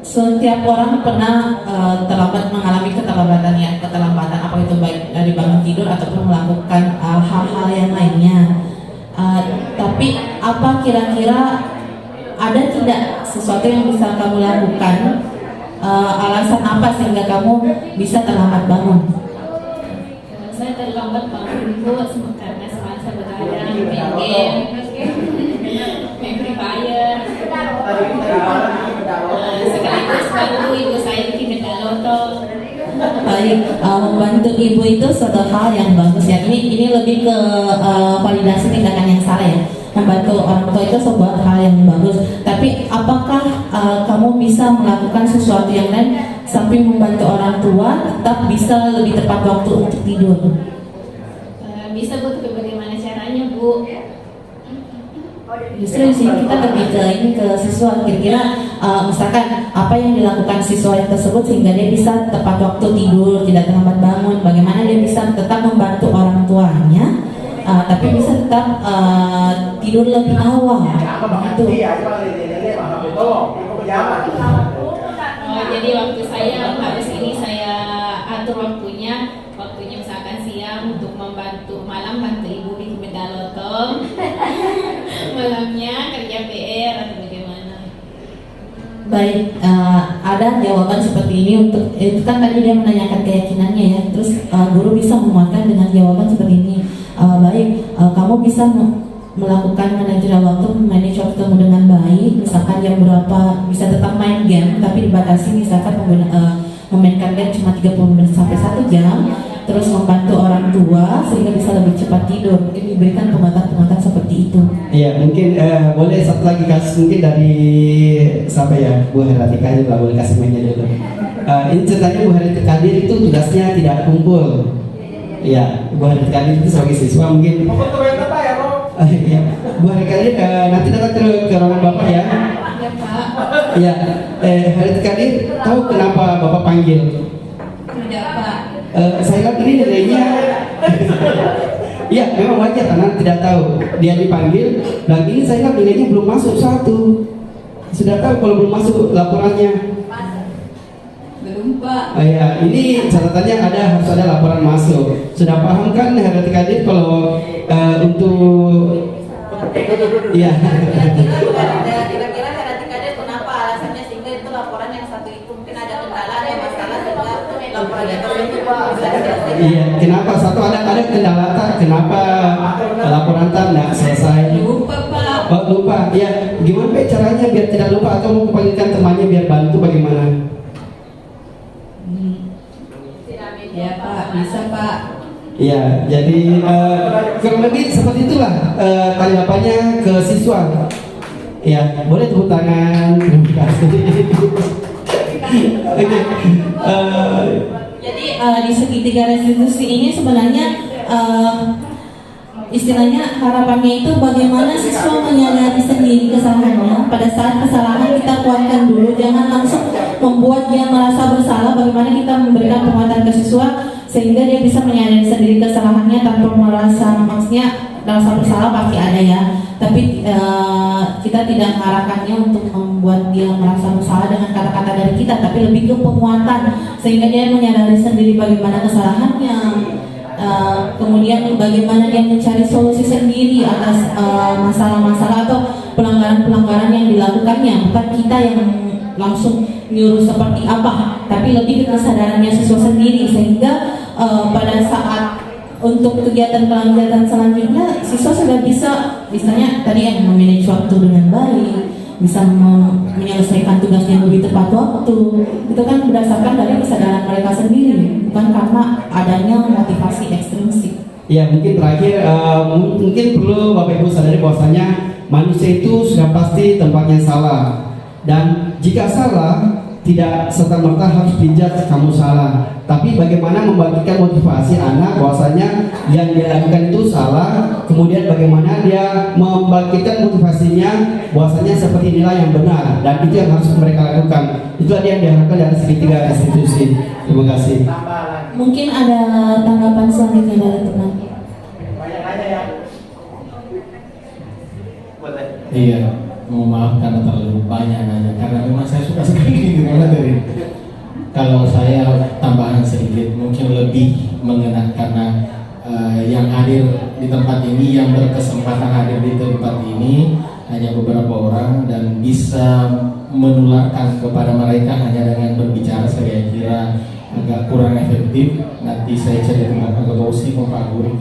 B: setiap orang pernah terlambat mengalami keterlambatan apa itu baik dari bangun tidur ataupun melakukan hal-hal yang lainnya. Tapi apa kira-kira ada tidak sesuatu yang bisa kamu lakukan? Alasan apa sehingga kamu bisa terlambat bangun?
E: Saya terlambat bangun Bu karena semalam saya begadang, main game, main Free Fire. Sekaligus bantu ibu saya bikin benda loto.
B: Baik, membantu ibu itu suatu hal yang bagus ya. Ini lebih ke validasi tindakan yang salah ya. Membantu orang tua itu sebuah hal yang bagus. Tapi apakah kamu bisa melakukan sesuatu yang lain sampai membantu orang tua tetap bisa lebih tepat waktu untuk tidur?
E: Bisa Bu, tapi bagaimana caranya Bu?
B: Justru di sini kita lebih ke siswa. Kira-kira misalkan apa yang dilakukan siswa yang tersebut sehingga dia bisa tepat waktu tidur, tidak terlambat bangun. Bagaimana dia bisa tetap membantu orang tuanya, tapi bisa tetap tidur lebih awal. Begitu.
E: Jadi waktu saya harus ini saya atur waktunya misalkan siang untuk membantu, malam bantu ibu bikin benda loto, malamnya kerja PR atau bagaimana?
B: Baik, ada jawaban seperti ini untuk itu kan tadi dia menanyakan keyakinannya ya. Terus guru bisa memuatkan dengan jawaban seperti ini. Baik, kamu bisa melakukan manajer waktu, manage waktumu dengan baik. Misalkan jam berapa bisa tetap main game, tapi dibatasi misalkan memainkan game cuma 30 menit sampai 1 jam. Terus membantu orang tua sehingga bisa lebih cepat tidur. Mungkin diberikan penguatan-penguatan seperti itu.
D: Iya, mungkin boleh satu lagi kasus mungkin dari siapa ya, Bu Heratika juga boleh kasih mainnya dulu. Ini ceritanya Bu Heratika itu tugasnya tidak kumpul. Iya, Bu Heratika itu sebagai siswa mungkin. Iya, Bu Heratika nanti datang ke ruangan Bapak ya.
E: Ya Pak.
D: Iya, Heratika tahu kenapa Bapak panggil?
E: Tidak Pak.
D: Saya lihat ini nilainya. Iya, memang wajar karena tidak tahu. Dia dipanggil, dan ini saya lihat nilainya belum masuk 1. Sudah tahu kalau belum masuk laporannya?
E: Belum Pak.
D: Ya, ini catatannya harus ada laporan masuk. Sudah paham kan Heratika kalau untuk iya.
B: Kira-kira Heratika kenapa alasannya sehingga itu laporan yang satu itu mungkin ada kendala, ada masalah sehingga laporan itu bisa selesai.
D: Iya, kenapa satu ada kendala, kenapa laporan tidak selesai?
E: Lupa Pak.
D: Oh, lupa. Ya, gimana Pak caranya biar tidak lupa atau mau panggilkan temannya biar bantu bagaimana?
E: Ya Pak, bisa Pak.
D: Ya, jadi kurang lebih seperti itulah tanggapannya ke siswa. Ya, boleh tepuk tangan. Terima kasih. Oke.
B: Jadi di segitiga restitusi ini sebenarnya istilahnya harapannya itu bagaimana siswa menyadari sendiri kesalahannya. Pada saat kesalahan kita kuatkan dulu, jangan langsung membuat dia merasa bersalah. Bagaimana kita memberikan penguatan ke siswa sehingga dia bisa menyadari sendiri kesalahannya tanpa merasa, maksudnya rasa bersalah pasti ada ya, tapi kita tidak mengarahkannya untuk membuat dia merasa bersalah dengan kata-kata dari kita, tapi lebih ke penguatan sehingga dia menyadari sendiri bagaimana kesalahannya. Kemudian bagaimana dia mencari solusi sendiri atas masalah-masalah atau pelanggaran-pelanggaran yang dilakukannya. Bukan kita yang langsung nyuruh seperti apa, tapi lebih ke kesadarannya siswa sendiri, sehingga pada saat untuk kegiatan-kegiatan selanjutnya siswa sudah bisa, misalnya tadi yang memanage waktu dengan baik, bisa menyelesaikan tugasnya lebih tepat waktu. Itu kan berdasarkan dari kesadaran mereka sendiri, bukan karena adanya motivasi ekstrinsik.
D: Ya, mungkin terakhir mungkin perlu Bapak Ibu sadari bahwasanya manusia itu sudah pasti tempatnya salah, dan jika salah tidak serta-merta harus dijudge kamu salah, tapi bagaimana membagikan motivasi anak bahwasanya yang dia lakukan itu salah, kemudian bagaimana dia membangkitkan motivasinya bahwasanya seperti inilah yang benar, dan itu yang harus mereka lakukan. Itu yang diharapkan dari segitiga institusi. Terima kasih.
B: Mungkin ada tanggapan selanjutnya dari teman.
I: Banyak aja ya. Boleh.
G: Iya, mohon maaf karena terlalu banyak nanya, karena memang saya suka sekali gitu materi. Kalau saya tambahan sedikit, mungkin lebih mengenai karena yang hadir di tempat ini, yang berkesempatan hadir di tempat ini hanya beberapa orang, dan bisa menularkan kepada mereka hanya dengan berbicara saya kira agak kurang efektif. Nanti saya ceritakan ke Bosi, ke Pak Guru.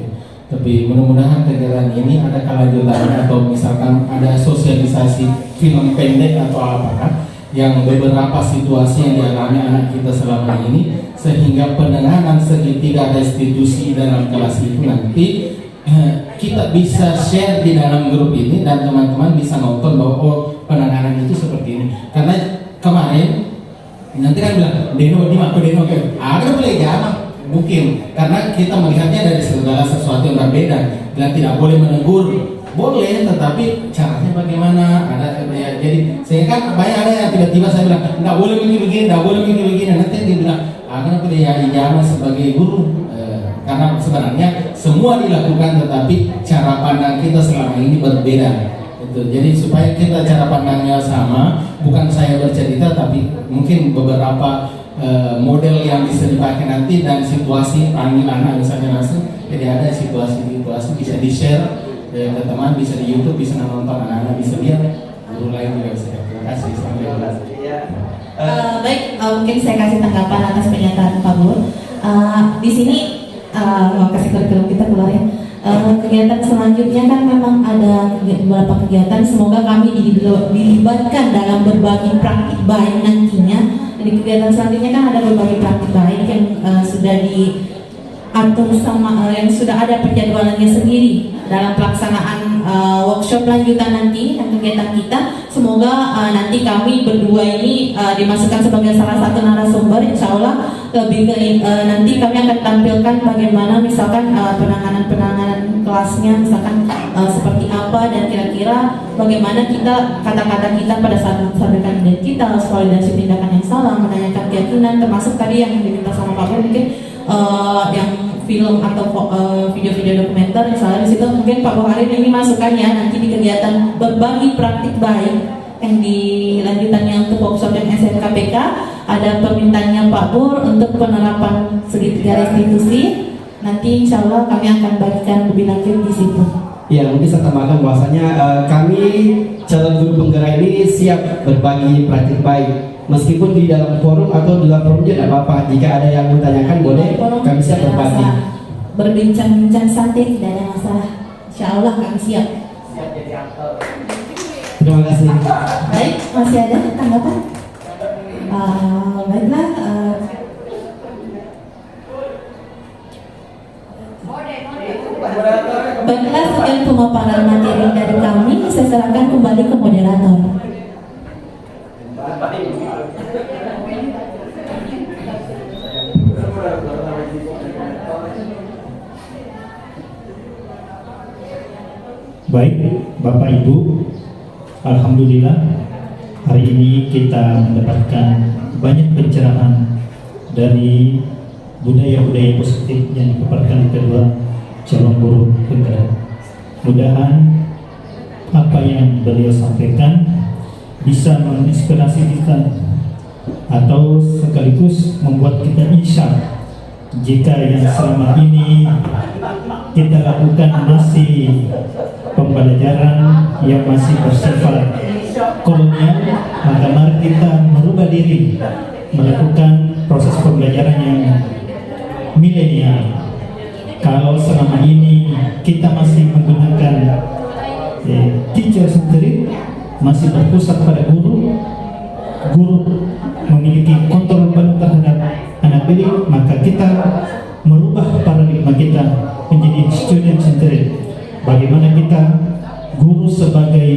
G: Tapi mudah-mudahan kegiatan ini ada kelanjutannya, atau misalkan ada sosialisasi film pendek atau apakah yang beberapa situasi yang dialami anak kita selama ini, sehingga penanganan segitiga restitusi dalam kelas itu nanti kita bisa share di dalam grup ini, dan teman-teman bisa nonton bahwa oh, penanganan itu seperti ini. Karena kemarin nanti kan bilang Deno di Mako Deno ke ada boleh jangan mungkin, karena kita melihatnya dari segala sesuatu yang berbeda. Dan tidak boleh menegur, boleh, tetapi caranya bagaimana ada ya. Jadi saya kan banyak ada yang tiba-tiba saya bilang nggak boleh begini, nggak boleh begini, nanti dia bilang kenapa dia ijazah sebagai guru, karena sebenarnya semua dilakukan, tetapi cara pandang kita selama ini berbeda. Itu jadi supaya kita cara pandangnya sama, bukan saya bercerita, tapi mungkin beberapa model yang bisa dipakai nanti, dan situasi panggil anak misalnya langsung, jadi ada situasi-situasi bisa di-share ke teman, bisa di YouTube, bisa nonton anak-anak, bisa lihat, guru lain juga bisa. Terima kasih.
B: Baik, mungkin saya kasih tanggapan atas pernyataan Pak Bur. Di sini mau kasih kurikulum kita keluar ya. Kegiatan selanjutnya kan memang ada beberapa kegiatan, semoga kami dilibatkan dalam berbagi praktik baik nantinya. Di kegiatan selanjutnya kan ada berbagai praktik baik yang sudah diatur sama yang sudah ada penjadwalannya sendiri dalam pelaksanaan workshop lanjutan nanti dan kegiatan kita. Semoga nanti kami berdua ini dimasukkan sebagai salah satu narasumber. Insya Allah lebih ke nanti kami akan tampilkan bagaimana misalkan penanganan kelasnya, misalkan seperti apa, dan kira-kira bagaimana kita kata-kata kita pada saat menyampaikan identitas, validasi tindakan yang salah, menanyakan keyakinan, termasuk tadi yang diminta sama Pak Bur mungkin yang film atau video-video dokumenter misalnya. Di situ mungkin Pak Bukhari ini masukkan ya nanti di kegiatan berbagi praktik baik yang dilanjutannya untuk workshop yang SMKPK. Ada permintaannya Pak Bur untuk penerapan segitiga restitusi. Nanti insya Allah kami akan bagikan lebih lanjut di situ.
D: Ya, mungkin saya tambahkan bahwasanya kami calon guru penggerak ini siap berbagi praktik baik, meskipun di dalam forum atau di luar forum tidak apa-apa. Jika ada yang bertanyakan boleh, kami siap berbagi.
B: Berbincang-bincang santai tidak ada masalah. Insya Allah kami siap.
D: Terima kasih.
B: Baik, masih ada tanggapan? Baiklah. pemaparan materi dari kami, saya serahkan kembali ke moderator.
A: Baik, Bapak Ibu, alhamdulillah hari ini kita mendapatkan banyak pencerahan dari budaya-budaya positif yang dipaparkan kedua calon guru penggerak. Mudahan apa yang beliau sampaikan bisa menginspirasi kita atau sekaligus membuat kita insya jika yang selama ini kita lakukan masih pembelajaran yang masih bersifat kolonial, maka mari kita merubah diri melakukan proses pembelajaran yang milenial. Kalau selama ini kita masih menggunakan teacher centered, masih berpusat pada guru memiliki kontrol penuh terhadap anak didik, maka kita merubah paradigma kita menjadi student centered. Bagaimana kita guru sebagai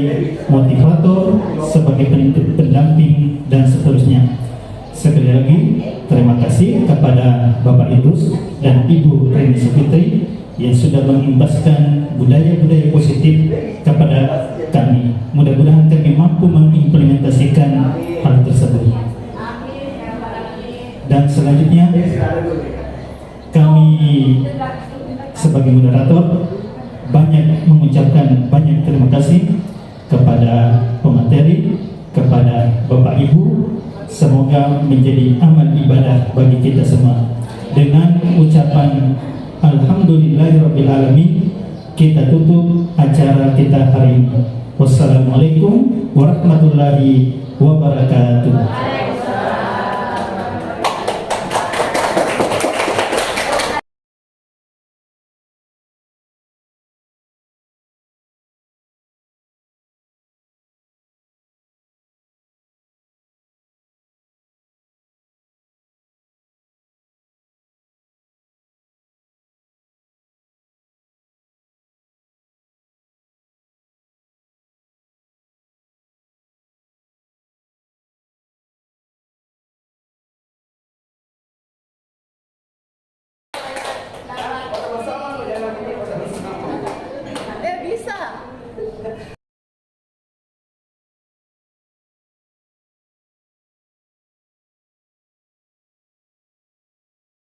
A: motivator, sebagai pendamping dan seterusnya. Sekali lagi terima kasih kepada Bapak Idrus dan Ibu Reni Fitri yang sudah mengimbaskan budaya-budaya positif kepada kami. Mudah-mudahan kami mampu mengimplementasikan hal tersebut. Dan selanjutnya kami sebagai moderator mengucapkan banyak terima kasih kepada pemateri, kepada Bapak Ibu. Semoga menjadi amal ibadah bagi kita semua. Dengan ucapan Alhamdulillahirrabbilalamin, kita tutup acara kita hari ini. Wassalamualaikum warahmatullahi wabarakatuh.